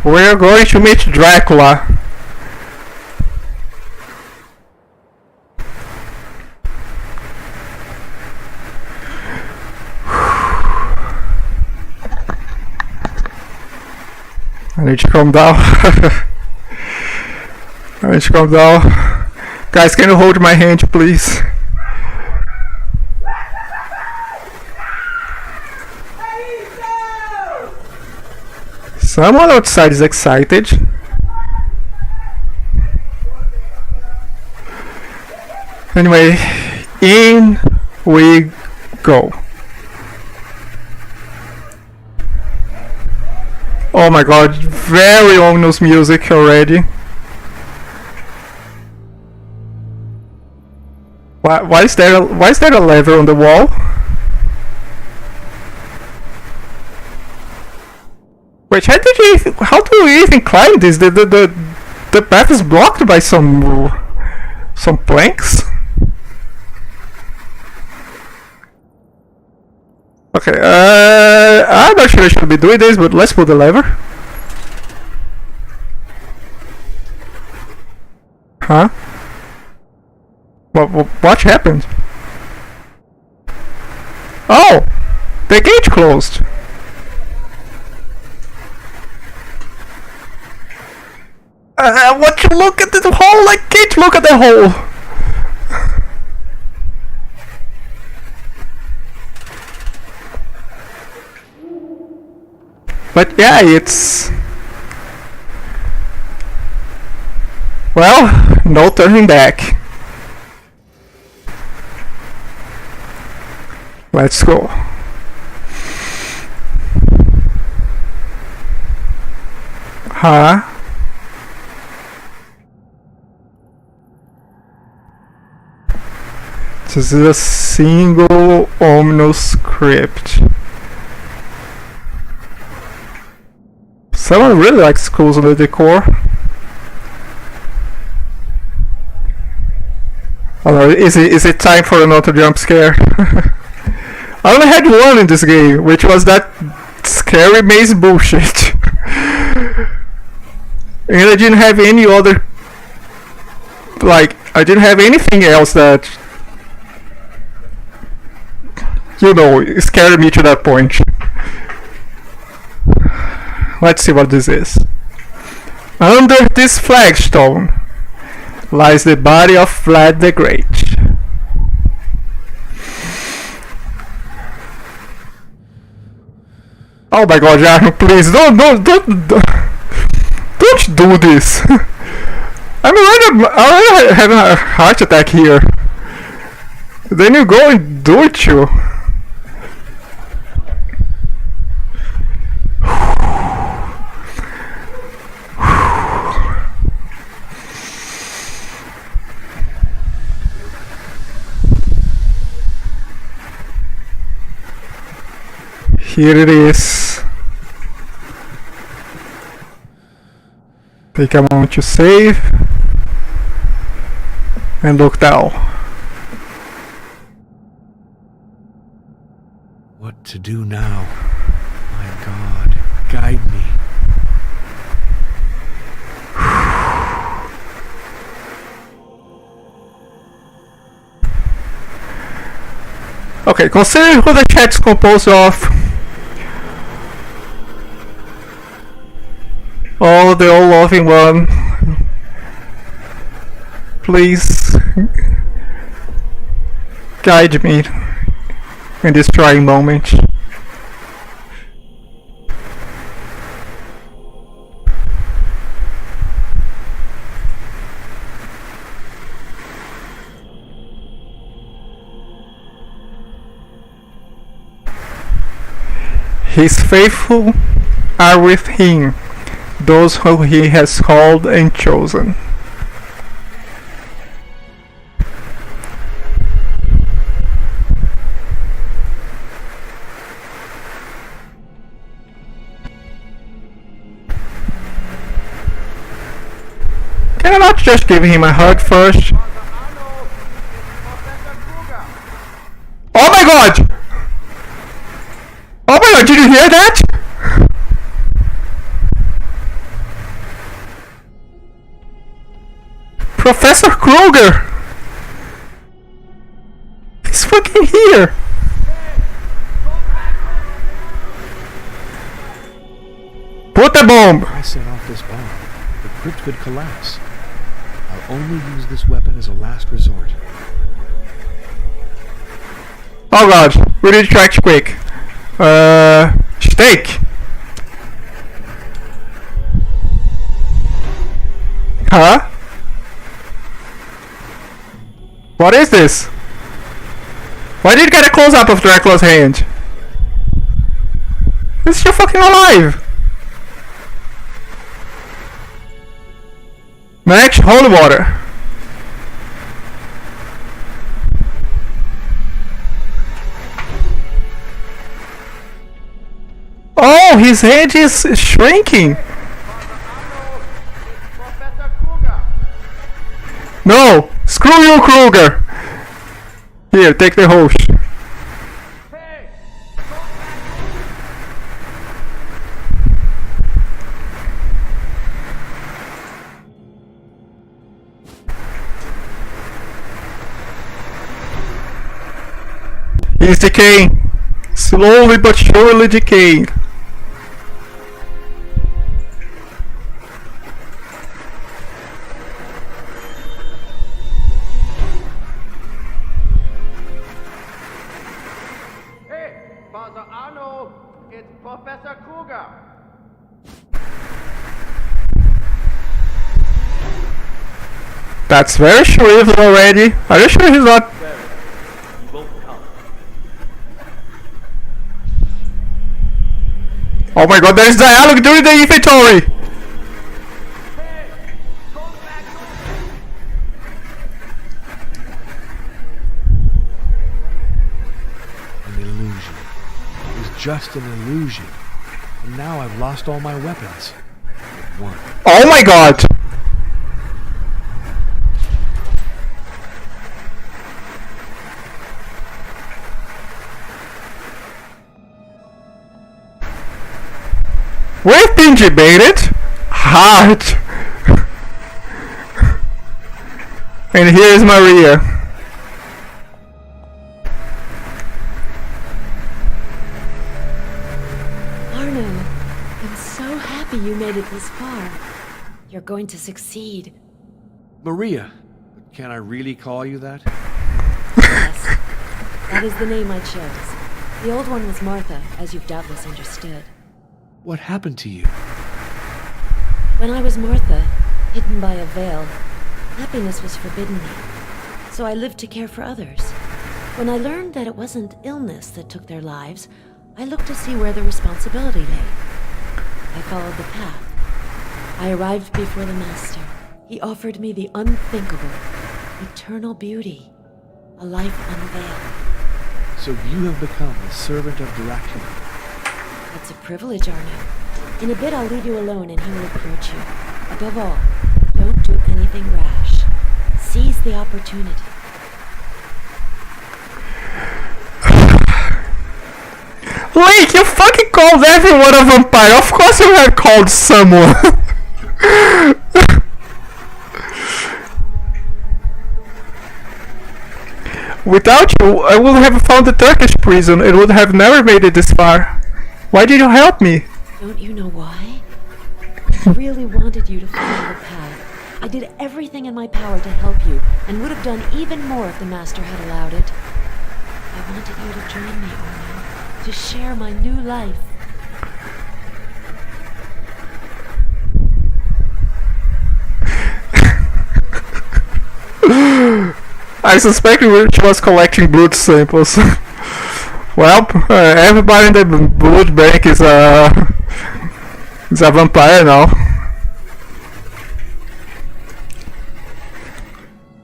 We're going to meet Dracula. I need to calm down. I need to calm down. Guys, can you hold my hand, please? Someone outside is excited. Anyway, in we go. Oh my god, very ominous music already. Why is there a lever on the wall? Wait, how do we even climb this? The path is blocked by some planks. Okay, I'm not sure I should be doing this, but let's pull the lever. Huh? What happened? Oh! The gate closed! What you look at the hole? I can't look at the hole! But yeah, it's... Well, No turning back. Let's go. Huh? This is a single ominous script. Someone really likes schools on the decor. Oh no, is it time for another jump scare? I only had one in this game, which was that scary maze bullshit. And I didn't have any other... Like, I didn't have anything else that... You know, scared me to that point. Let's see what this is. Under this flagstone lies the body of Vlad the Great. Oh my god, Jarno, please don't do this. I'm already having a heart attack here. Then you go and do it, you. Here it is. Take a moment to save and look down. What to do now? My God, guide me. Okay, considering who the chat's composed of, oh, the all-loving one, please guide me in this trying moment. His faithful are with him, those who he has called and chosen. Can I not just give him a hug first? Oh my god! Oh my god, did you hear that? Professor Kruger! He's fucking here! Put the bomb! If I set off this bomb, the crypt could collapse. I'll only use this weapon as a last resort. Oh god, we need to track quick. Steak! Huh? What is this? Why did you get a close-up of Dracula's hand? Is she fucking alive? Match holy water. Oh, his head is shrinking. No, screw you, Kruger. Here, take the host. He's decaying. Slowly but surely decaying. It's Professor Kruger. That's very sure already. Are you sure he's not? You won't come. Oh my god, there is dialogue during the inventory! An illusion. It was just an illusion. And now I've lost all my weapons. But one. Oh my god! We've been debated hard. And here is Maria. Arno, I'm so happy you made it this far. You're going to succeed. Maria. But can I really call you that? Yes, that is the name I chose. The old one was Martha, as you've doubtless understood. What happened to you? When I was Martha, hidden by a veil, happiness was forbidden me. So I lived to care for others. When I learned that it wasn't illness that took their lives, I looked to see where the responsibility lay. I followed the path. I arrived before the Master. He offered me the unthinkable, eternal beauty, a life unveiled. So you have become the servant of Dracula. It's a privilege, Arno. In a bit I'll leave you alone and he will approach you. Above all, don't do anything rash. Seize the opportunity. Link, you fucking called everyone a vampire. Of course you had called someone. Without you, I would have found the Turkish prison and would have never made it this far. Why did you help me? Don't you know why? I really wanted you to follow the path. I did everything in my power to help you, and would have done even more if the Master had allowed it. I wanted you to join me, Arno, to share my new life. I suspect she was collecting blood samples. Well, everybody in the blood bank is a vampire now.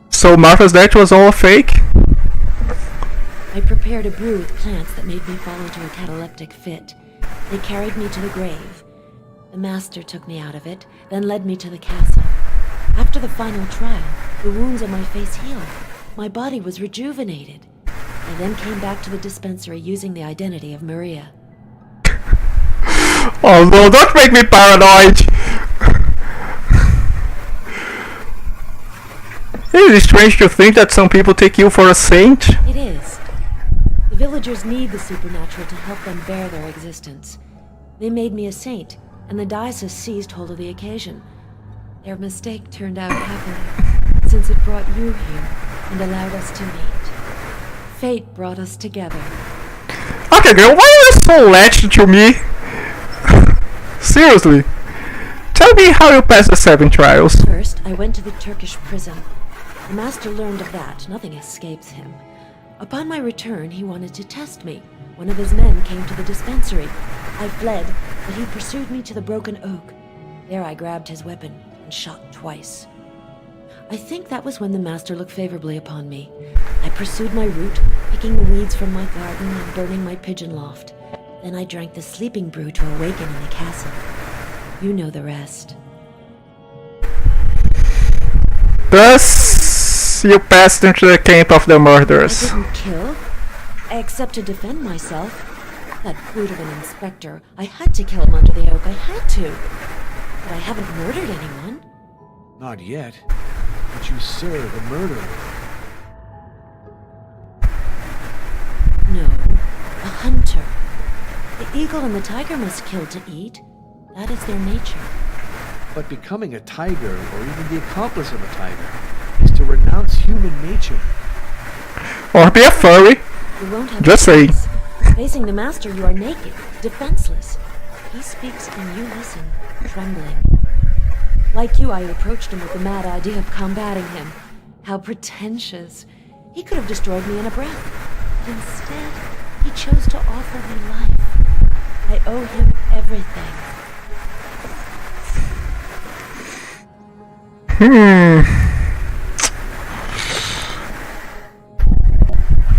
So Martha's death was all a fake? I prepared a brew with plants that made me fall into a cataleptic fit. They carried me to the grave. The Master took me out of it, then led me to the castle. After the final trial, the wounds on my face healed. My body was rejuvenated. I then came back to the dispensary using the identity of Maria. Oh no, don't make me paranoid! It is strange to think that some people take you for a saint. It is. The villagers need the supernatural to help them bear their existence. They made me a saint, and the diocese seized hold of the occasion. Their mistake turned out happily, since it brought you here and allowed us to meet. Fate brought us together. Okay girl, why are you so latched to me? Seriously. Tell me how you passed the 7 trials. First, I went to the Turkish prison. The Master learned of that. Nothing escapes him. Upon my return, he wanted to test me. One of his men came to the dispensary. I fled, but he pursued me to the broken oak. There I grabbed his weapon and shot twice. I think that was when the Master looked favorably upon me. I pursued my route, picking the weeds from my garden and burning my pigeon loft. Then I drank the sleeping brew to awaken in the castle. You know the rest. Thus, you passed into the camp of the murderers. I didn't kill, except to defend myself. That brute of an inspector, I had to kill him under the oak, I had to. But I haven't murdered anyone. Not yet. But you serve a murderer. No, a hunter. The eagle and the tiger must kill to eat. That is their nature. But becoming a tiger, or even the accomplice of a tiger, is to renounce human nature. Or be a furry. You won't have Just a saying. choice. Facing the Master, you are naked, defenseless. He speaks and you listen, trembling. Like you, I approached him with the mad idea of combating him. How pretentious. He could have destroyed me in a breath. But instead, he chose to offer me life. I owe him everything.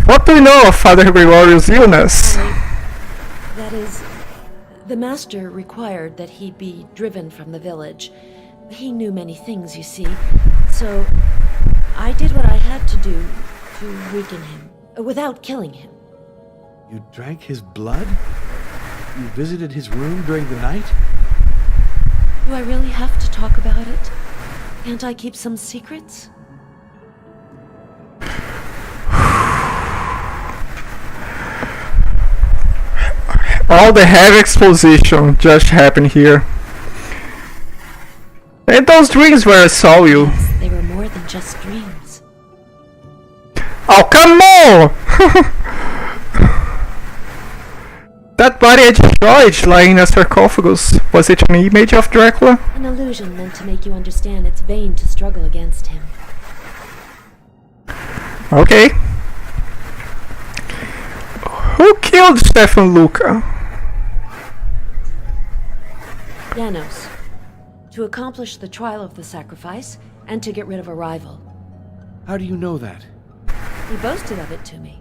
What do you know of Father Gregorio's illness? That is, the master required that he be driven from the village. He knew many things, you see, so I did what I had to do to weaken him, without killing him. You drank his blood? You visited his room during the night? Do I really have to talk about it? Can't I keep some secrets? All the heavy exposition just happened here. And those dreams where I saw you. Yes, they were more than just dreams. Oh, come on! That body I destroyed lying in a sarcophagus, was it an image of Dracula? An illusion meant to make you understand it's vain to struggle against him. Okay. Who killed Stefan Luca? Janos. To accomplish the trial of the sacrifice, and to get rid of a rival. How do you know that? He boasted of it to me.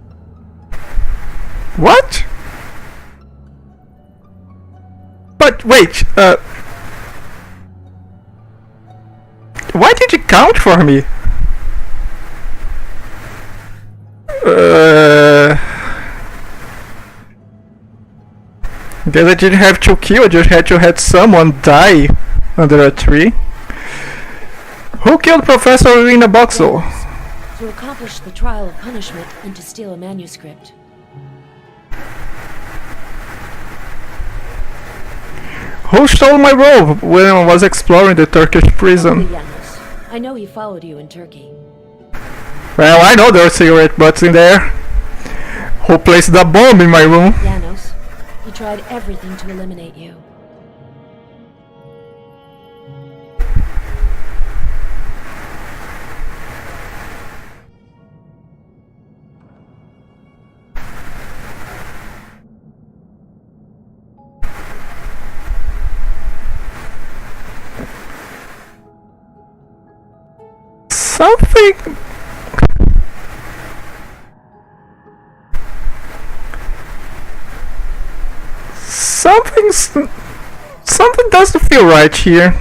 What? But wait, why did you count for me? Guess I didn't have to kill, I just had to have someone die under a tree. Who killed Professor Irina Boxel? To accomplish the trial of punishment and to steal a manuscript. Who stole my robe when I was exploring the Turkish prison? Probably Janos. I know he followed you in Turkey. Well, I know there are cigarette butts in there. Who placed the bomb in my room? Janos. He tried everything to eliminate you. Something... Something doesn't feel right here.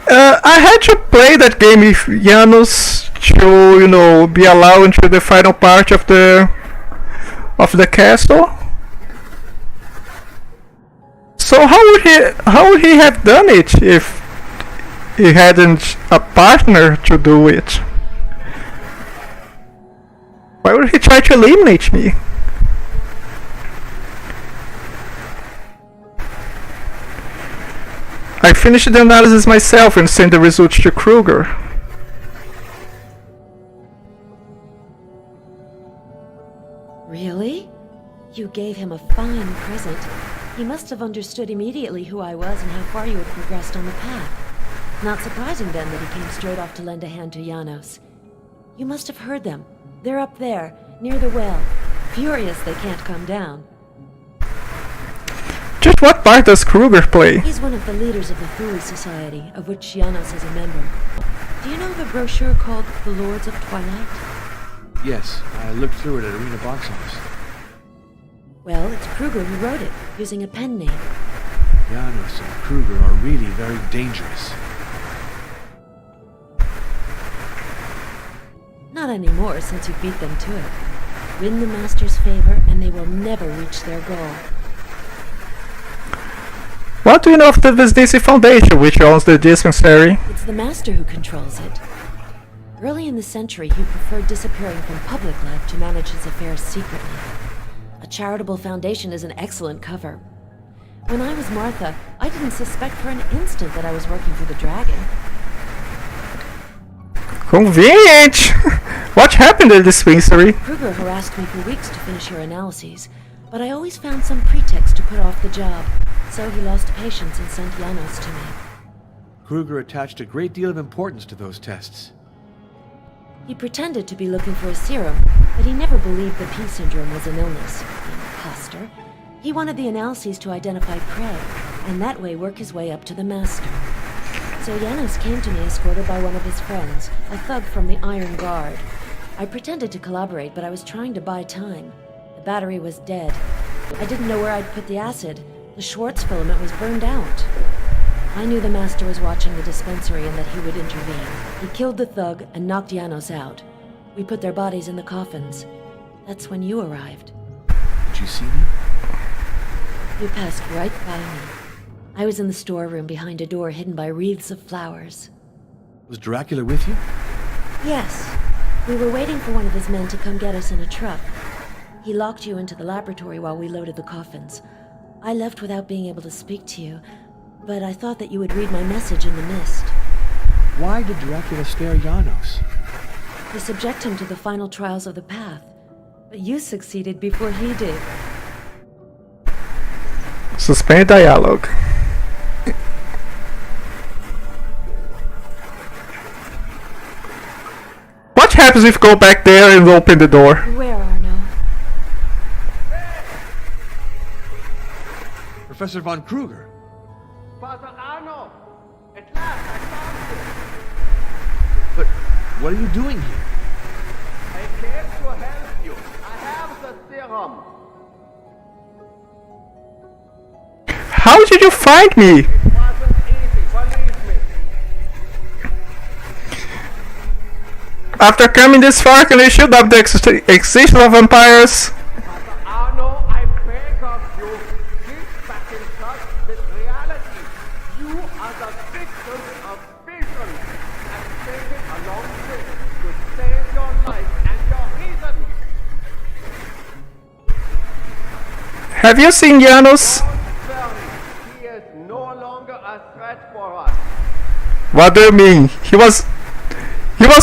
I had to play that game with Janos to, you know, be allowed into the final part of the castle. So how would he have done it if he hadn't a partner to do it? Why would he try to eliminate me? I finished the analysis myself and sent the results to Kruger. Really? You gave him a fine present. He must have understood immediately who I was and how far you had progressed on the path. Not surprising then that he came straight off to lend a hand to Janos. You must have heard them. They're up there, near the well. Furious they can't come down. Just what part does Kruger play? He's one of the leaders of the Thule Society, of which Janos is a member. Do you know the brochure called The Lords of Twilight? Yes, I looked through it at Arena Box Office. Well, it's Kruger who wrote it, using a pen name. Janos and Kruger are really very dangerous. Not anymore, since you beat them to it. Win the Master's favor, and they will never reach their goal. What do you know of the Vesdisi Foundation, which owns the dispensary? It's the Master who controls it. Early in the century, he preferred disappearing from public life to manage his affairs secretly. A charitable foundation is an excellent cover. When I was Martha, I didn't suspect for an instant that I was working for the dragon. Convenient! What happened at the dispensary? Kruger harassed me for weeks to finish your analyses, but I always found some pretext to put off the job, so he lost patience and sent Janos to me. Kruger attached a great deal of importance to those tests. He pretended to be looking for a serum, but he never believed the P syndrome was an illness. The imposter. He wanted the analyses to identify prey, and that way work his way up to the master. So Janos came to me escorted by one of his friends, a thug from the Iron Guard. I pretended to collaborate, but I was trying to buy time. The battery was dead. I didn't know where I'd put the acid. The Schwartz filament was burned out. I knew the master was watching the dispensary and that he would intervene. He killed the thug and knocked Janos out. We put their bodies in the coffins. That's when you arrived. Did you see me? You passed right by me. I was in the storeroom behind a door hidden by wreaths of flowers. Was Dracula with you? Yes. We were waiting for one of his men to come get us in a truck. He locked you into the laboratory while we loaded the coffins. I left without being able to speak to you, but I thought that you would read my message in the mist. Why did Dracula spare Janos? To subject him to the final trials of the path. But you succeeded before he did. Suspend dialogue. What happens if you go back there and open the door? Where, Arno? Professor von Kruger. Father Arno! At last, I found But what are you doing here? you! I came to help you. I have the serum. How did you find me? It wasn't easy, believe me. After coming this far, can you shield up the existence of vampires? Father Arno, I beg of you, get back in touch with reality. You are the victims of vision. And take it along with to save your life and your reason. Have you seen Janos? Don't worry, he is no longer a threat for us. What do you mean? He was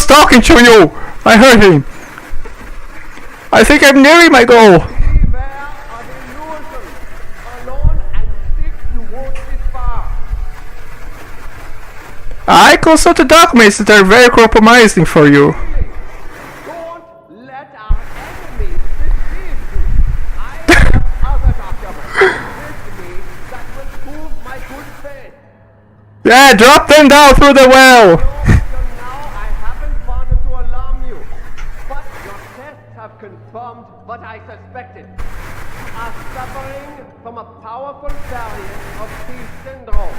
talking to you! I heard him! I think I'm nearing my goal! Beware of illusion. Alone and sick, you won't get far. I consulted documents that are very compromising for you. Don't let our enemies deceive you. I have other documents with me that will prove my good faith. Yeah, drop them down through the well! Till now, I haven't bothered to alarm you, but your tests have confirmed what I suspected. You are suffering from a powerful variant of P syndrome,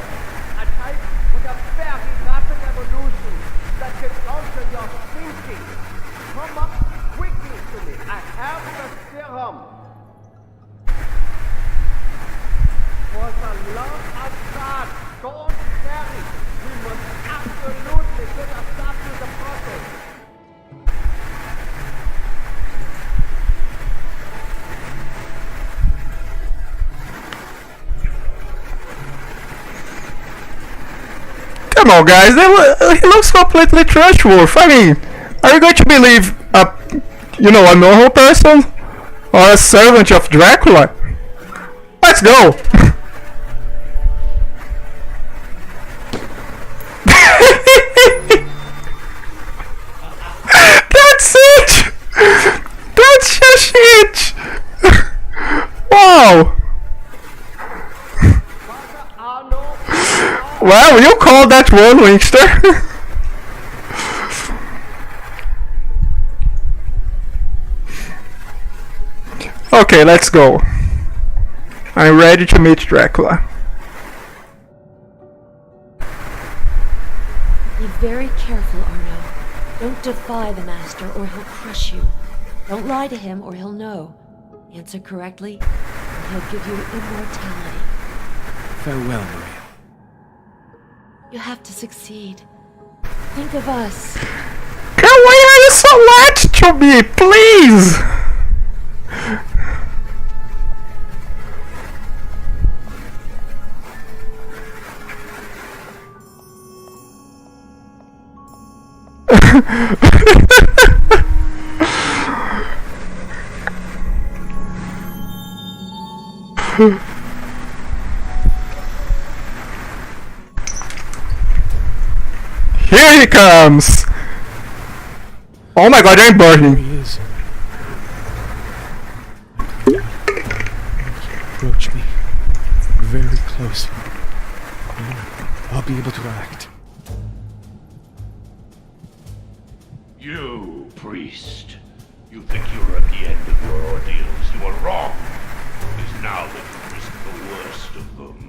a type with a very rapid evolution that can alter your thinking. Come up quickly to me. I have the serum. For the love of God, don't tarry. We must absolutely put a stop to the process. Come on, guys, he looks completely trustworthy. I mean, are you going to believe a normal person? Or a servant of Dracula? Let's go! That's it! That's just it! Wow! Well, you call that one, Winchester? Okay, let's go. I'm ready to meet Dracula. Be very careful, Arno. Don't defy the master or he'll crush you. Don't lie to him or he'll know. Answer correctly, and he'll give you immortality. Farewell, Maria. You have to succeed. Think of us. Why are you so latched to me, please? Here he comes! Oh my god, I'm burning. He is. Approach me. Very close. I'll be able to act. You, priest. You think you're at the end of your ordeals. You are wrong. Because now that you've risen the worst of them,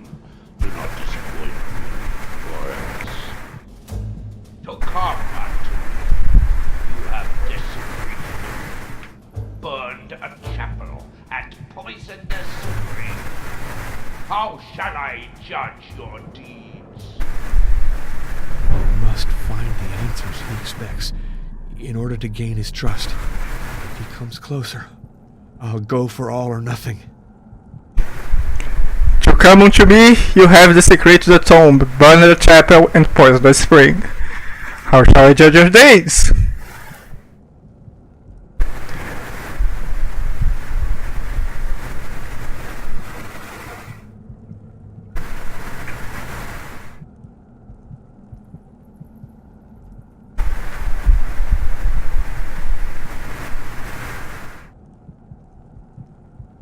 do not disappoint me, or else. To combat, you have desecrated, burned a chapel, and poisoned a spring. How shall I judge your deeds? I must find the answers he expects in order to gain his trust. If he comes closer, I'll go for all or nothing. To come unto me, you have desecrated the tomb, burned the chapel, and poisoned the spring. How shall I judge your days?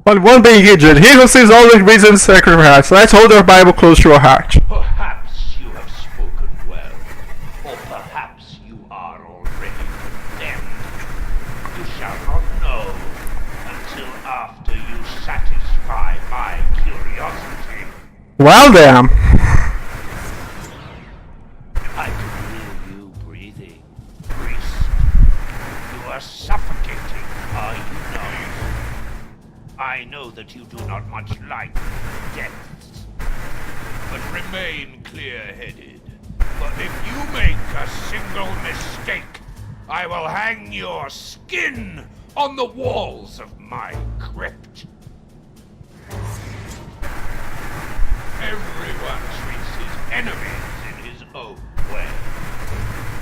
On one being injured, he who sees all the reasons sacrifice. Let's hold our Bible close to our heart. Perhaps you have spoken well, or perhaps you are already condemned. You shall not know until after you satisfy my curiosity. Well then. I can hear you breathing, priest. You are suffocating, are you not? I know that you do not much like depths, but remain clear-headed. For if you make a single mistake, I will hang your skin on the walls of my crypt. Everyone treats his enemies in his own way.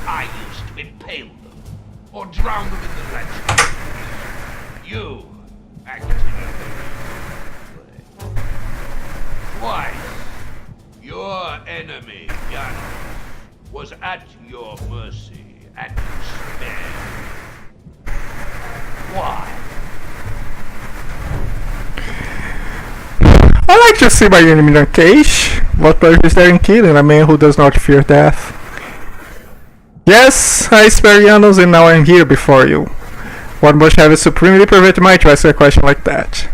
I used to impale them, or drown them in the legend. You acted in a very way. Twice, your enemy, Janos, was at your mercy, and you spared. Why? I like to see my enemy in a cage. What pleasure is there in killing a man who does not fear death? Yes, I spare Janos and now I'm here before you. What must have supremely prevented my to ask a question like that?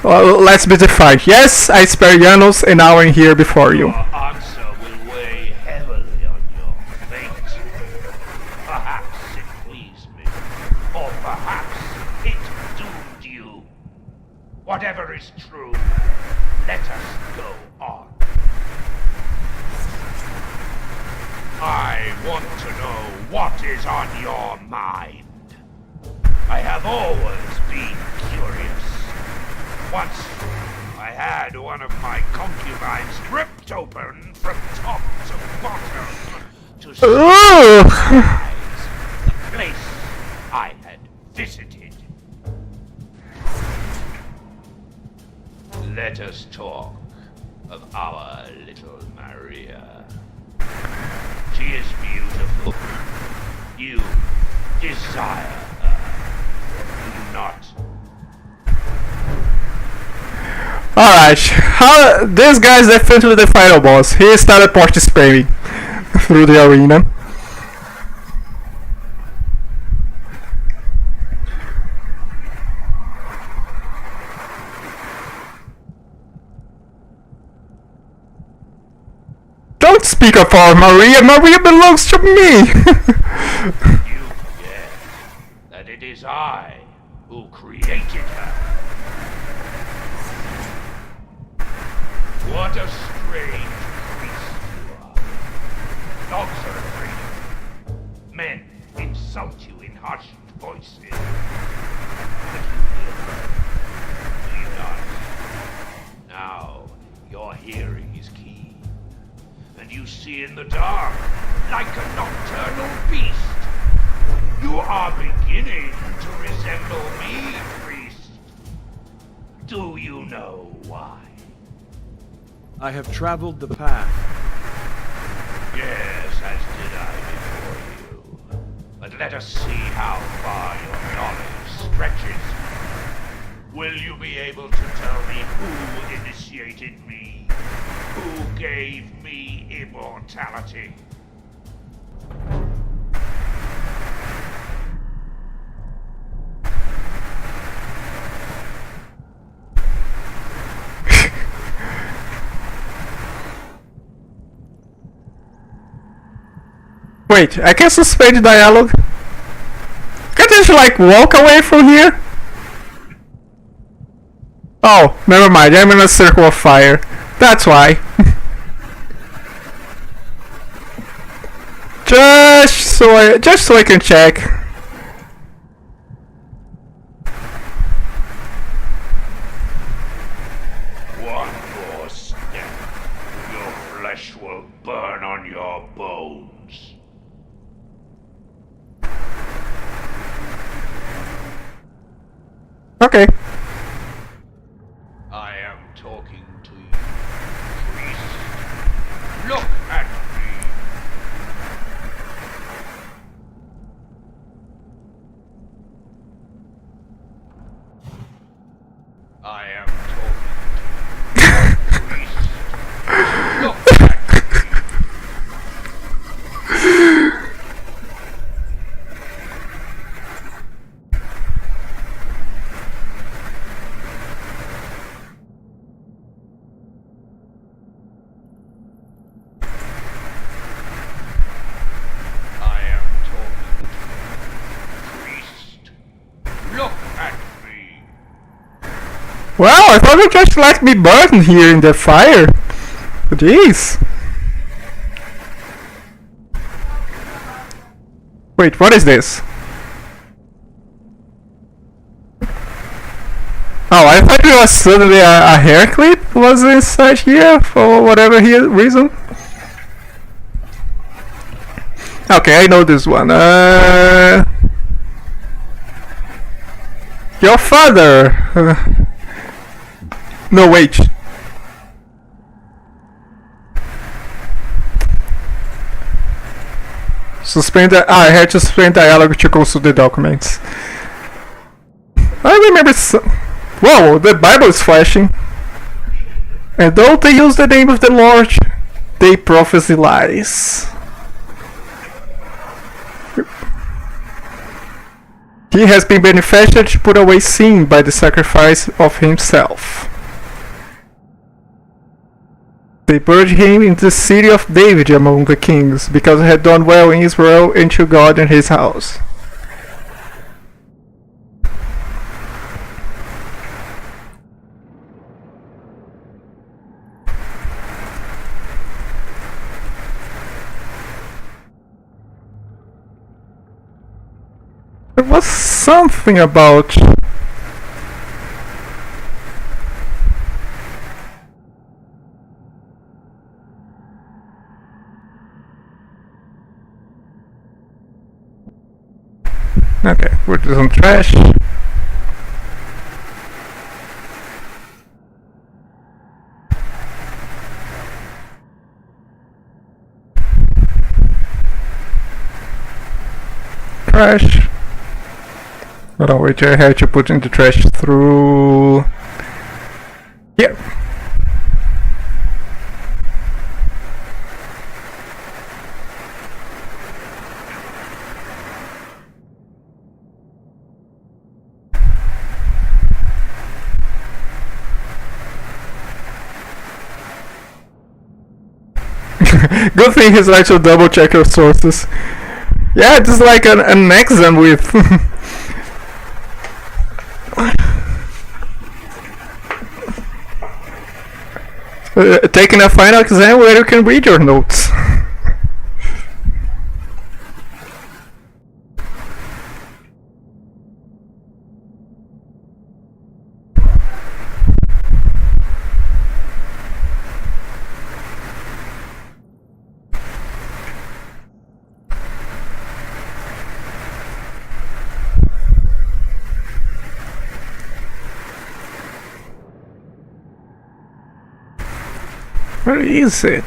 Well, let's be defined. Yes, I spare Janos and now I'm here before you. Your answer will weigh heavily on your fate. Perhaps it pleased me, or perhaps it doomed you. Whatever is true, let us go on. I want to know what is on your mind. I have always been curious. Once, I had one of my concubines ripped open from top to bottom to symbolize the place I had visited. Let us talk of our little Maria. She is beautiful. You desire her, do you not? Alright, this guy is definitely the final boss. He is teleport spamming through the arena. Don't speak of our Maria. Maria belongs to me. You forget that it is I who created her. What a strange priest you are. Dogs are afraid of you. Men insult you in hushed voices. But you hear her, do you not? Now, you see in the dark, like a nocturnal beast. You are beginning to resemble me, priest. Do you know why? I have traveled the path. Yes, as did I before you. But let us see how far your knowledge stretches. Will you be able to tell me who initiated me? Who gave me immortality? Wait, I can suspend the dialogue? Can't I just like walk away from here? Oh, never mind, I'm in a circle of fire. That's why. just so I can check. One more step. Your flesh will burn on your bones. Okay. I am talking to you, priest. Look at me. I am talking to you, priest. Look at me. Well, I thought you just let me burn here in the fire. Jeez. Wait, what is this? Oh, I thought it was suddenly a hair clip was inside here for whatever reason. Okay, I know this one. Your father. No, wait. Suspend the. I had to suspend dialogue to consult the documents. I remember. Whoa, the Bible is flashing. And though they use the name of the Lord, they prophesy lies. He has been manufactured to put away sin by the sacrifice of himself. They buried him in the city of David among the kings, because he had done well in Israel and to God and his house. There was something about... Okay, we're just on trash. Trash. Hold on, wait, I have to put in the trash through... Here. Good thing he's like to double check your sources. Yeah, it's like an exam with... taking a final exam where you can read your notes. Where is it?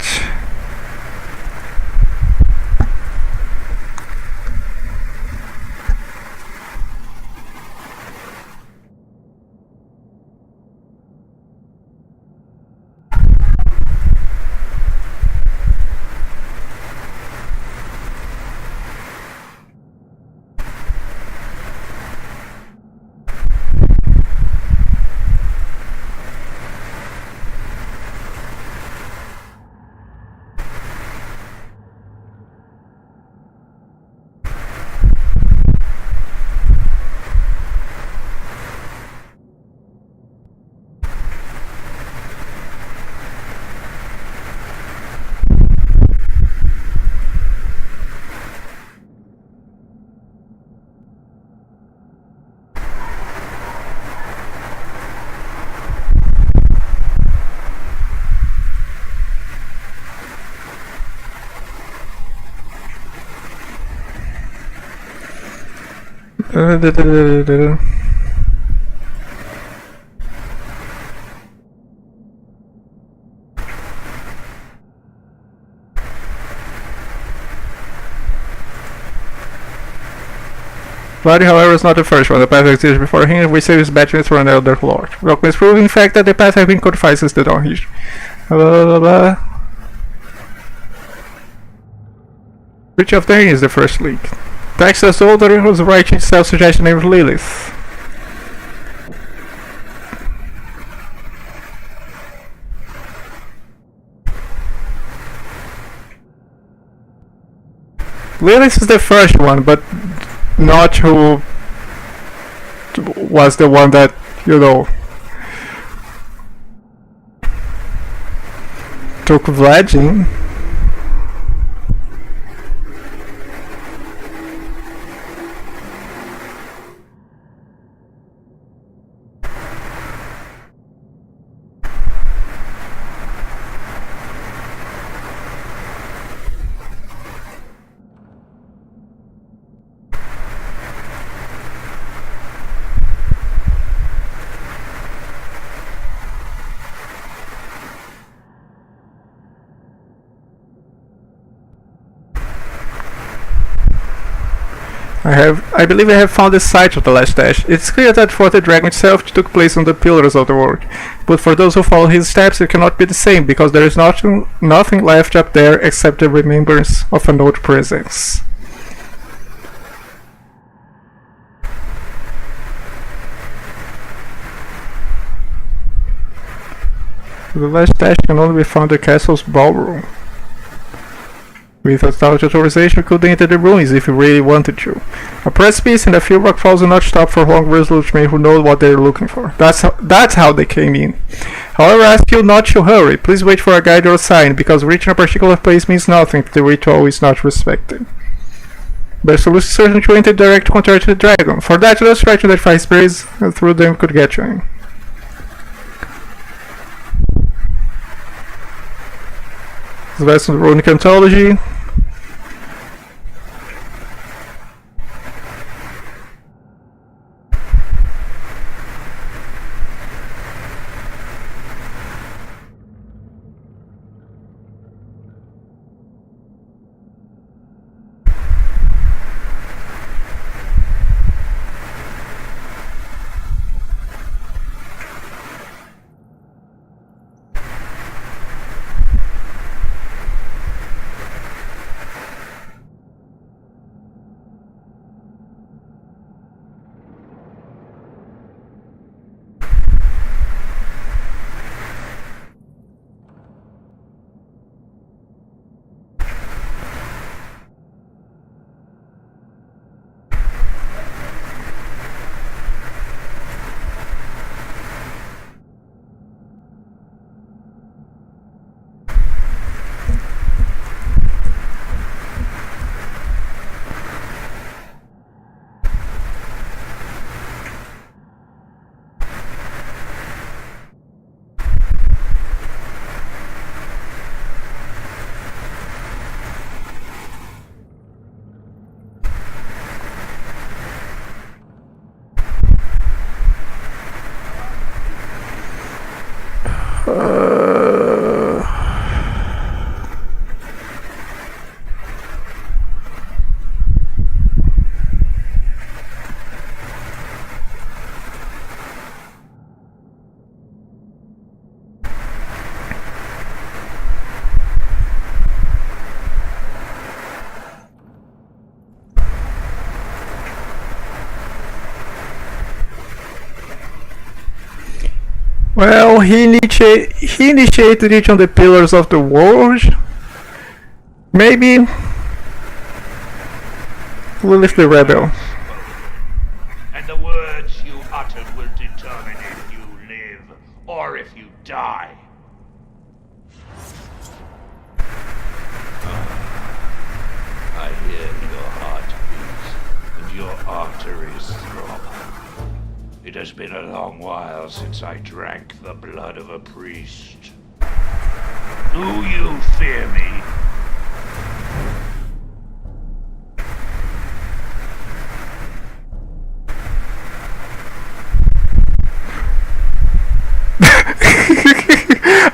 Bloody, however, is not the first one. The path existed before him. We save his batteries for another lord. Welcome is proving, in fact, that the path has been codified since the dawn history. Blah blah blah. Which of them is the first leak? Texas older was writing self-suggestion named Lilith. Lilith is the first one, but not who was the one that, you know, took Vladin. I believe I have found the site of the last dash. It's clear that for the dragon itself it took place on the pillars of the world, but for those who follow his steps it cannot be the same, because there is nothing left up there except the remembrance of an old presence. The last dash can only be found in the castle's ballroom. Without authorization, we could enter the ruins if we really wanted to. A precipice and a few rockfalls will not stop for long resolute men who know what they're looking for. That's how they came in. However, I ask you not to hurry. Please wait for a guide or a sign, because reaching a particular place means nothing if the ritual is not respected. Best solution is certainly to enter direct contact with the dragon. For that, let's try to identify spirits through them could get you in. The lesson of Runic Anthology. Well, he initiated each of the pillars of the world. Maybe Lilith the Rebel. And the words you uttered will determine if you live or if you die. I hear your heartbeat and your arteries throb. It has been a long while since I drank the blood of a priest. Do you fear me?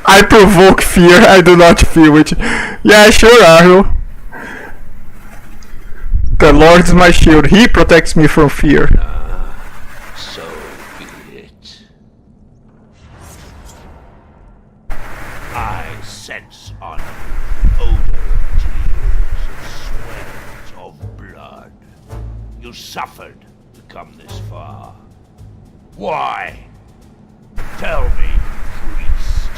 I provoke fear, I do not feel it. Yeah, sure, Arlo. The Lord is my shield, he protects me from fear. So be it. I sense on you odor of tears and sweat of blood. You suffered to come this far. Why? Tell me, priest.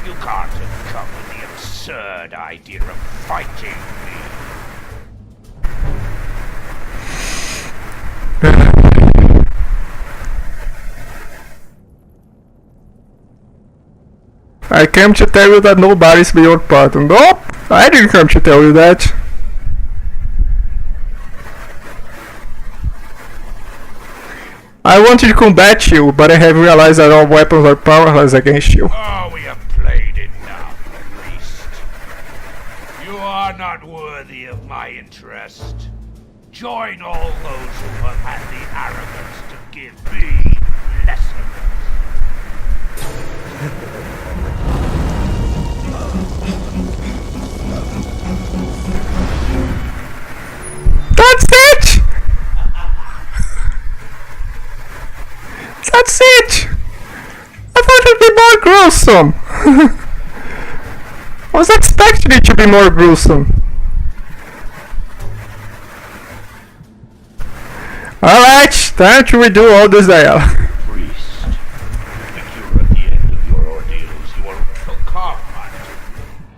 You can't have come with the absurd idea of fighting me. I came to tell you that nobody's beyond pardon. Nope, I didn't come to tell you that. I wanted to combat you, but I have realized that all weapons are powerless against you. Oh, we have played enough, priest. You are not worthy of my interest. Join all those who have had the arrogance to give me lessons. That's it! That's it! I thought it would be more gruesome. I was expecting it to be more gruesome. Alright, time to redo all this dialogue. Priest, if you're at the end of your ordeals, you are so calm-minded.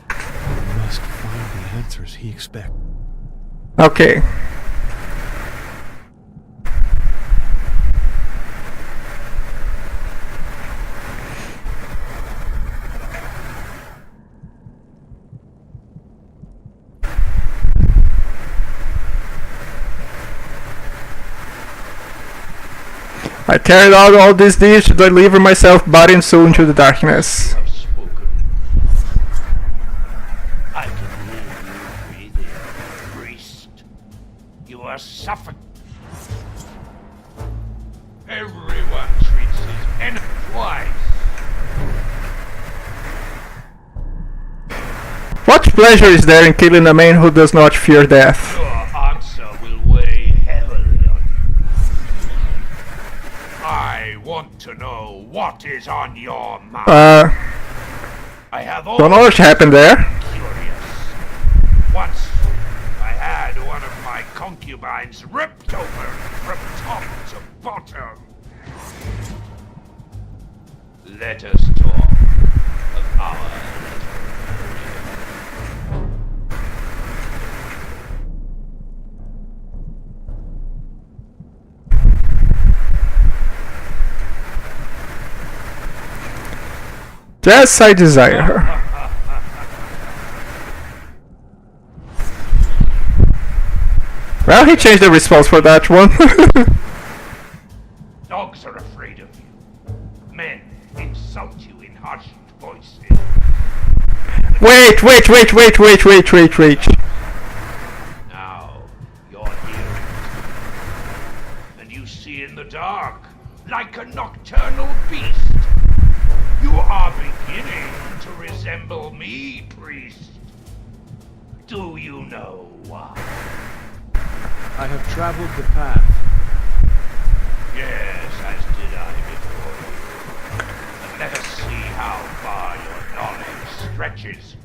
We must find the answers he expects. Okay. I carried out all these deeds to deliver myself body and soul into the darkness. Have spoken. I can hear you breathing, priest. You are suffering. Everyone treats his enemy twice. What pleasure is there in killing a man who does not fear death? Your answer will weigh heavily on you. I want to know what is on your mind. Don't I have know what always happened there. curious. Once I had one of my concubines ripped over from top to bottom. Let us talk of our Yes, I desire her. Well, he changed the response for that one. Dogs are afraid of you. Men insult you in hushed voices. Wait. Now you're here. And you see in the dark, like a nocturnal beast. You are beginning to resemble me, priest. Do you know why? I have traveled the path. Yes, as did I before you. And let us see how far your knowledge stretches.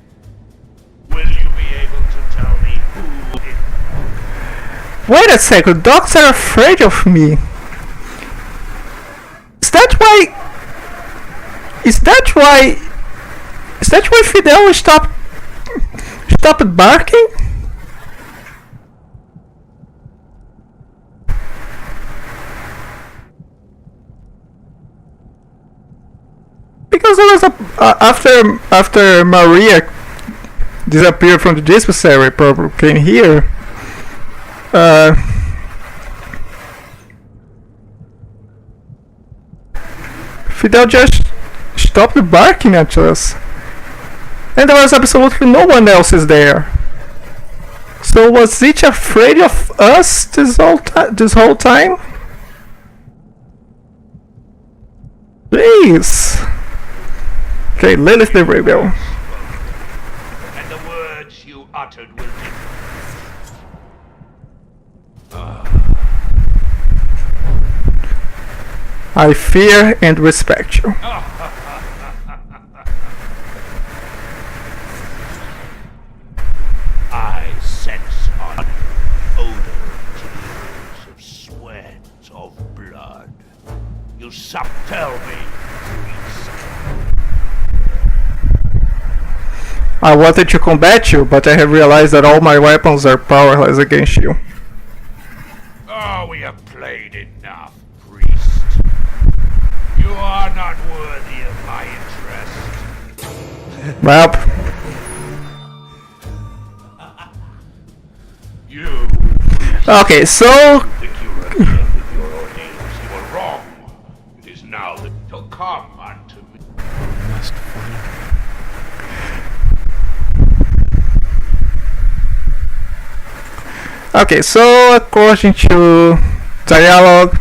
Will you be able to tell me who it Wait a second, dogs are afraid of me. Is that why Is that why? Is that why Fidel stopped barking? Because there was after Maria disappeared from the dispensary, probably came here. Fidel just stopped barking at us, and there was absolutely no one else there. So was it afraid of us this whole time? Please. Okay, Lilith the Rebel. And the words you uttered will I fear and respect you. I sense an odor of sweat, of blood. You tell me, priest. I wanted to combat you, but I have realized that all my weapons are powerless against you. Oh, we have played enough, priest. You are not worthy of my interest. Well, You okay, so think you were at the end of your ordeals. You were wrong. It is now that to come unto me. We must find him. okay, so according to dialogue,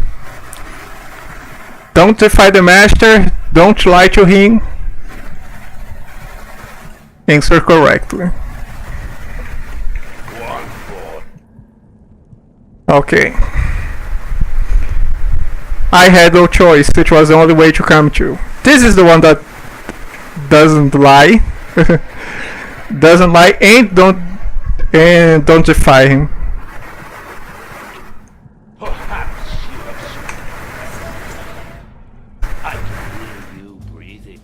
don't defy the master, don't lie to him. Answer correctly. One for Okay. I had no choice, it was the only way to come to. This is the one that doesn't lie. Doesn't lie and don't defy him. perhaps you have spoken. I can hear you breathing.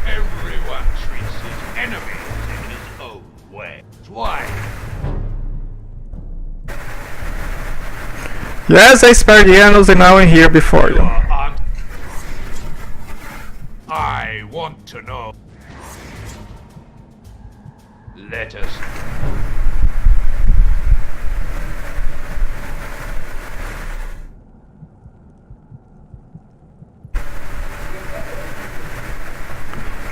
Everyone treats his enemies in his own way. Why? Yes, I spared the animals and now I'm here before you. I want to know. Let us.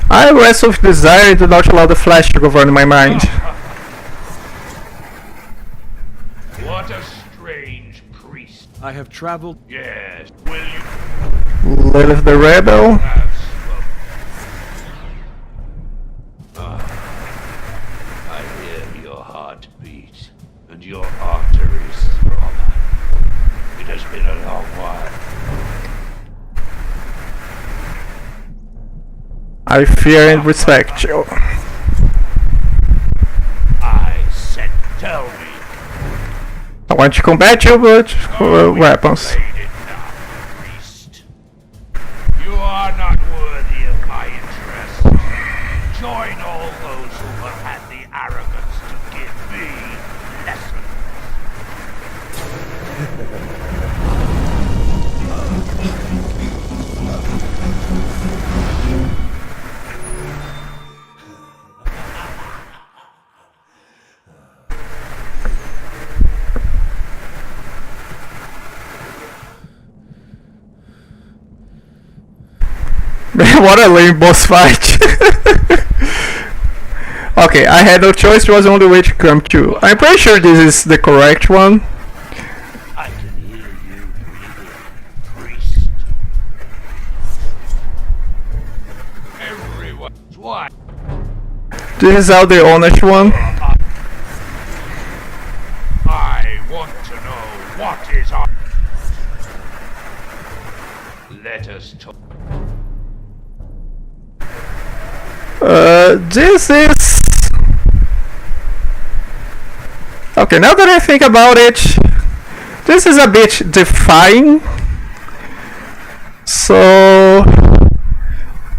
I wrestle with desire and do not allow the flesh to govern my mind. What a strange priest. I have traveled. Yes, will you Lilith the Rebel. have spoken? I hear your heartbeat and your arteries throb. It has been a long while. I fear and respect you. I said, tell me. I want to combat you, but We weapons. played enough, priest. You are not worthy of my interest. Join all those who have had the arrogance to give me lessons. What a lame boss fight. Okay, I had no choice, it was the only way to come to. I'm pretty sure this is the correct one. I can hear you breathing, priest. Everyone, why? This is how the honest one. I want to know what is on. Let us talk. This is... Okay, now that I think about it, this is a bit defying. So...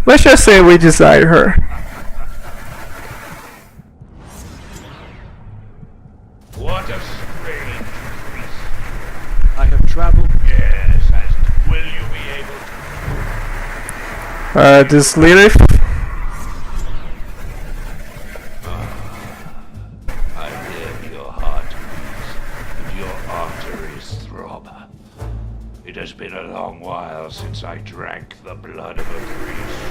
Let's just say we desire her. What a strange priest. I have traveled. Yes, and will you be able to? This Lilith. I hear your heart beat and your arteries throb. It has been a long while since I drank the blood of a priest.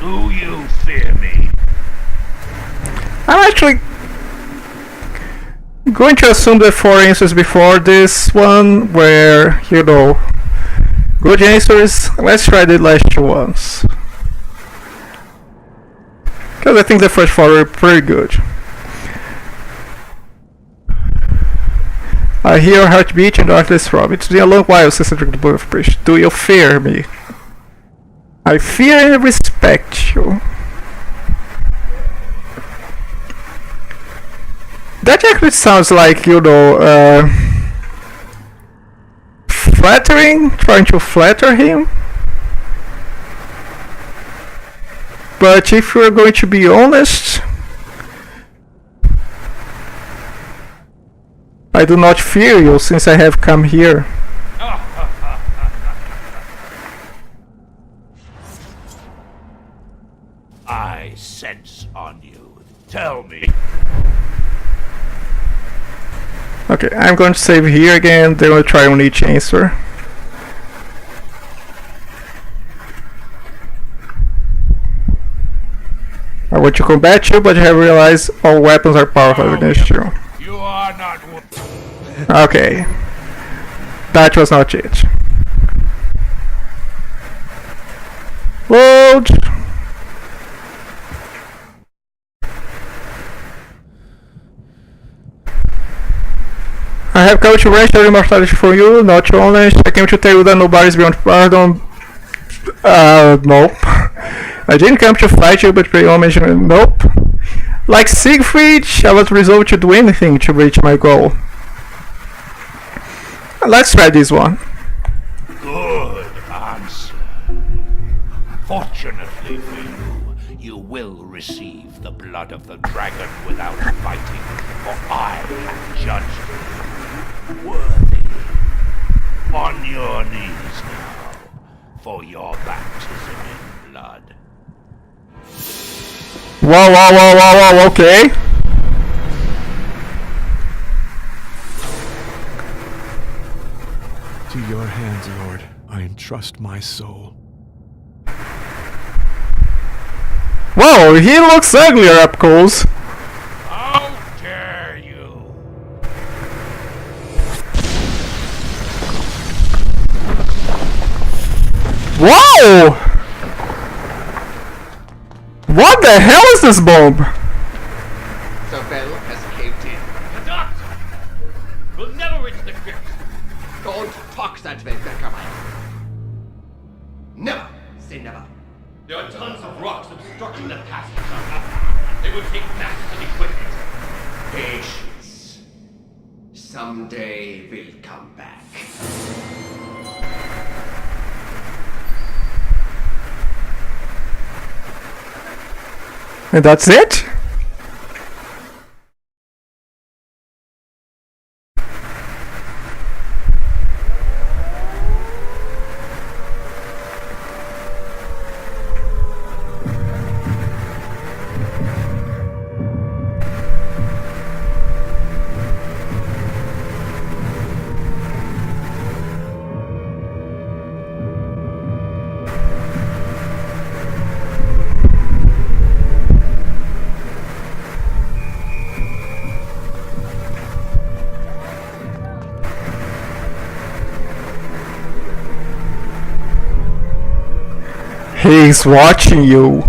Do you fear me? I'm actually going to assume the 4 answers before this one were, you know, good answers. Let's try the last 2 ones. Because I think the first 4 were pretty good. I hear your heartbeat and darkness throb. It's been a long while since I drank the blood of a priest. Do you fear me? I fear and respect you. That actually sounds like, you know, flattering, trying to flatter him. But if you're going to be honest, I do not fear you since I have come here. I sense on you. Tell me. Okay, I'm going to save here again, then we'll try on each answer. I want to combat you, but you have realized all weapons are powerful against you. You are not. Okay. That was not it. Load! I have come to wrench your immortality from you, not your honest. I came to tell you that nobody is beyond pardon. Nope. I didn't come to fight you, but pay homage. Nope. Like Siegfried, I was resolved to do anything to reach my goal. Let's try this one. Good answer. Fortunately for you, you will receive the blood of the dragon without fighting, for I have judged you worthy. On your knees now, for your baptism in blood. Whoa, okay. To your hands, Lord, I entrust my soul. Whoa, he looks uglier up close. How dare you! Whoa! What the hell is this bomb? The bell has caved in. The doctor! We'll never reach the crypt. Don't talk that way, Beckerman. Never say never. There are tons of rocks obstructing the passage. They would take massive equipment. Patience. Someday we'll come back. And that's it? He's watching you.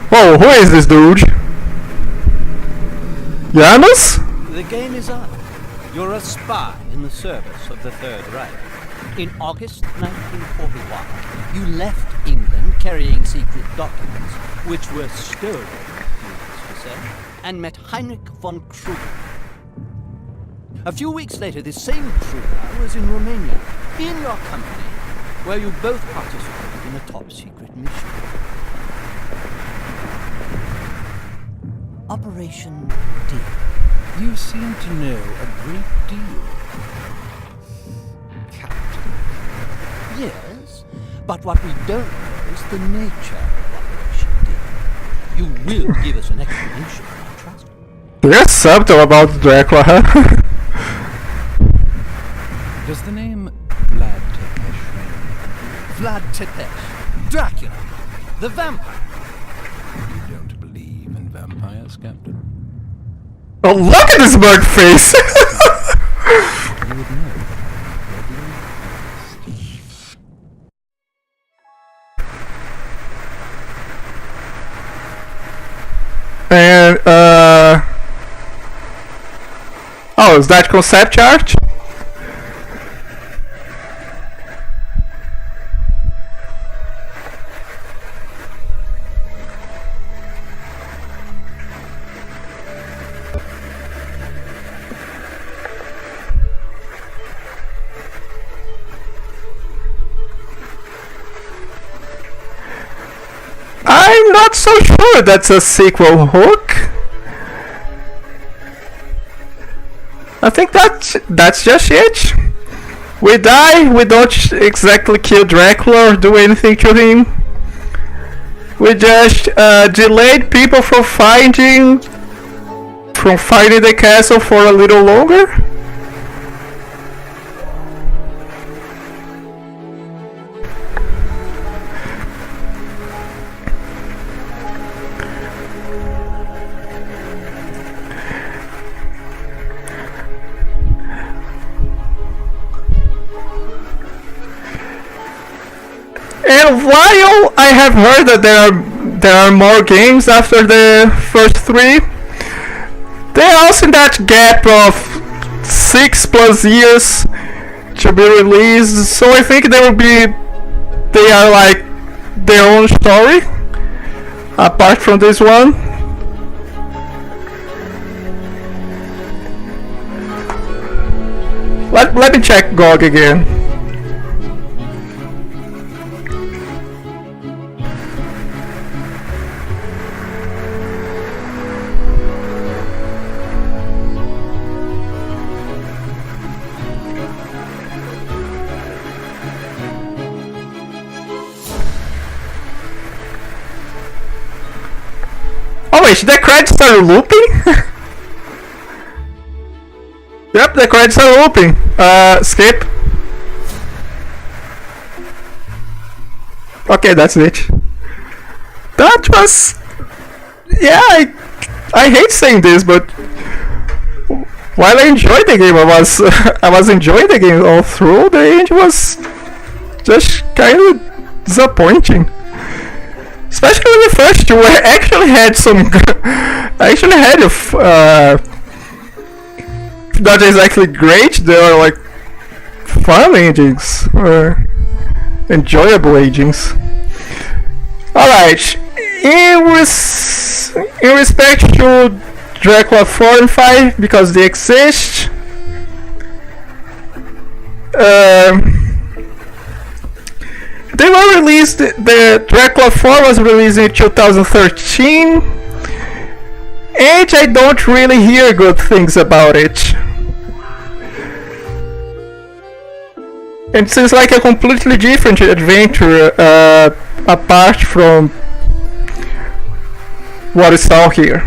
Whoa, who is this dude? Janus? The game is up. You're a spy in the service of the Third Reich. In August 1941, you left England carrying secret documents, which were stolen, needless to say, and met Heinrich von Kruger. A few weeks later, this same trooper was in Romania, in your company, where you both participated in a top-secret mission. Operation D. You seem to know a great deal, Captain. Yes, but what we don't know is the nature of Operation D. You will give us an explanation, I trust. You're subtle about Dracula, huh? Does the name Vlad Tepesh ring? Vlad Tepesh, Dracula, the vampire. You don't believe in vampires, Captain? Oh, look at this bird face! You would know. And, oh, is that concept art? I'm not so sure that's a sequel hook. I think that's just it. We die, we don't exactly kill Dracula or do anything to him. We just delayed people from finding the castle for a little longer. And while I have heard that there are more games after the first 3, they're also in that gap of 6+ years to be released. So I think they are like their own story apart from this one. Let me check GOG again. Oh wait, the credits are looping? Yep, the credits are looping. Skip. Okay, that's it. That was... Yeah, I hate saying this, but... While I enjoyed the game, I was enjoying the game all through, the end was... just kind of disappointing. Especially the first two, I actually had some... not exactly great, they were like... fun endings. Enjoyable endings. Alright, in respect to Dracula 4 and 5, because they exist... they were released, the Dracula 4 was released in 2013, and I don't really hear good things about it. It seems like a completely different adventure, apart from what is saw here.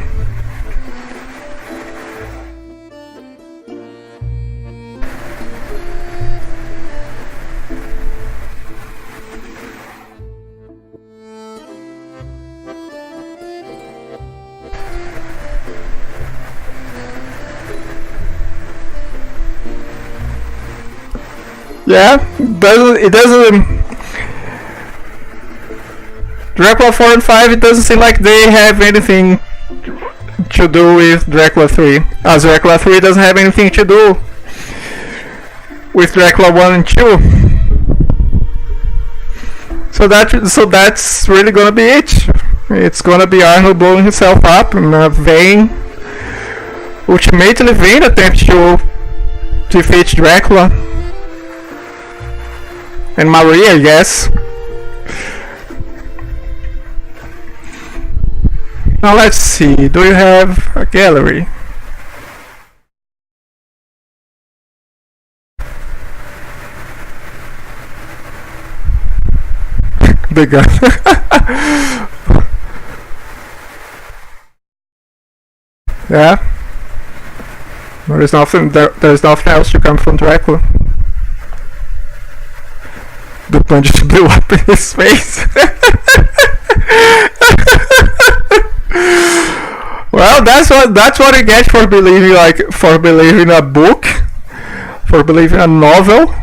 Yeah, it doesn't. Dracula 4 and 5, it doesn't seem like they have anything to do with Dracula 3. As Dracula 3 doesn't have anything to do with Dracula 1 and 2. So that's really gonna be it. It's gonna be Arnold blowing himself up in a vain, ultimately vain attempt to defeat Dracula and Maria, I guess. Now let's see, do you have a gallery? The gun. Yeah. There's nothing else to come from Dracula. The punch just blew up in his face. Well, that's what you get for believing a book, for believing a novel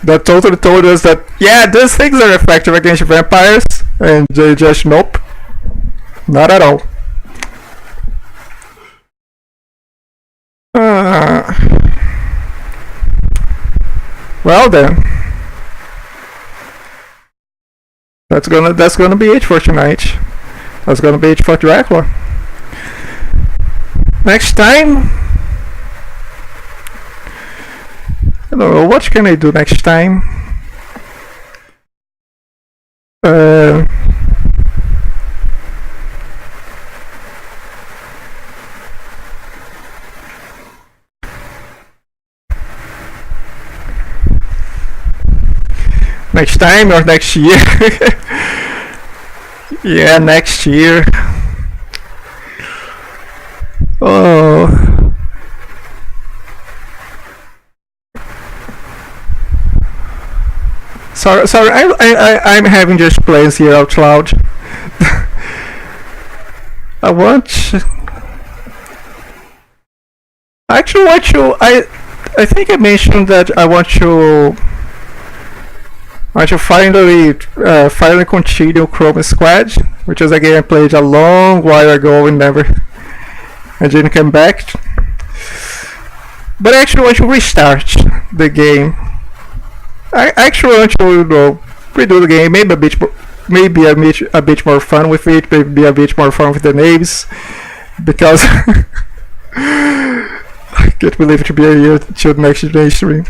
that totally told us that yeah, these things are effective against vampires, and they just nope, not at all. Well then, that's gonna be it for tonight. That's gonna be it for Dracula. Next time, I don't know, what can I do next time? Next time or next year? Yeah, next year. Oh. Sorry, I'm having just plans here out loud. I think I mentioned that I want to finally continue Chrome Squad, which is a game I played a long while ago and I didn't come back. But I actually want to restart the game. I actually want to redo the game, maybe a bit more fun with it, maybe a bit more fun with the names, because I can't believe it to be a year to the next generation.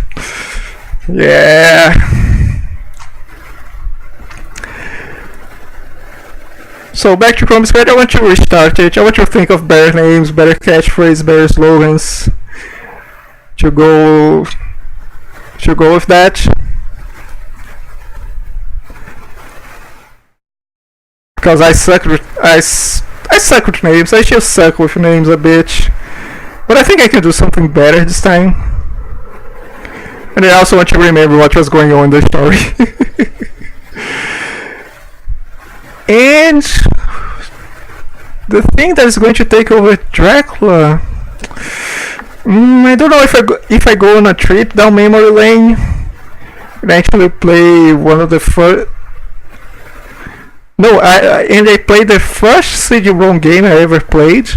Yeah. So back to Chrome Squad, I want to restart it. I want to think of better names, better catchphrases, better slogans to go with that. Because I suck with names. I still suck with names a bit, but I think I can do something better this time. And I also want to remember what was going on in the story. And the thing that is going to take over Dracula, I don't know if I go on a trip down memory lane and actually play one of the first. No, I played the first CD-ROM game I ever played,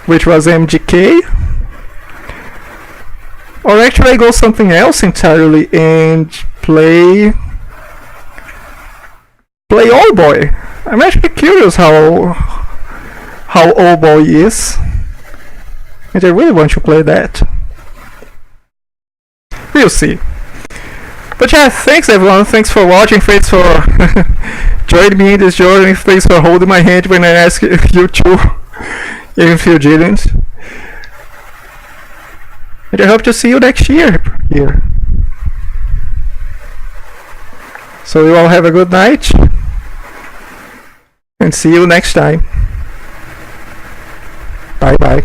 which was MGK. Or actually I go something else entirely and play Old Boy. I'm actually curious how Old Boy is, and I really want to play that. We'll see. But yeah, thanks everyone, thanks for watching, thanks for joining me in this journey, thanks for holding my hand when I asked you to, even if you didn't. And I hope to see you next year here. So you all have a good night, and see you next time. Bye bye.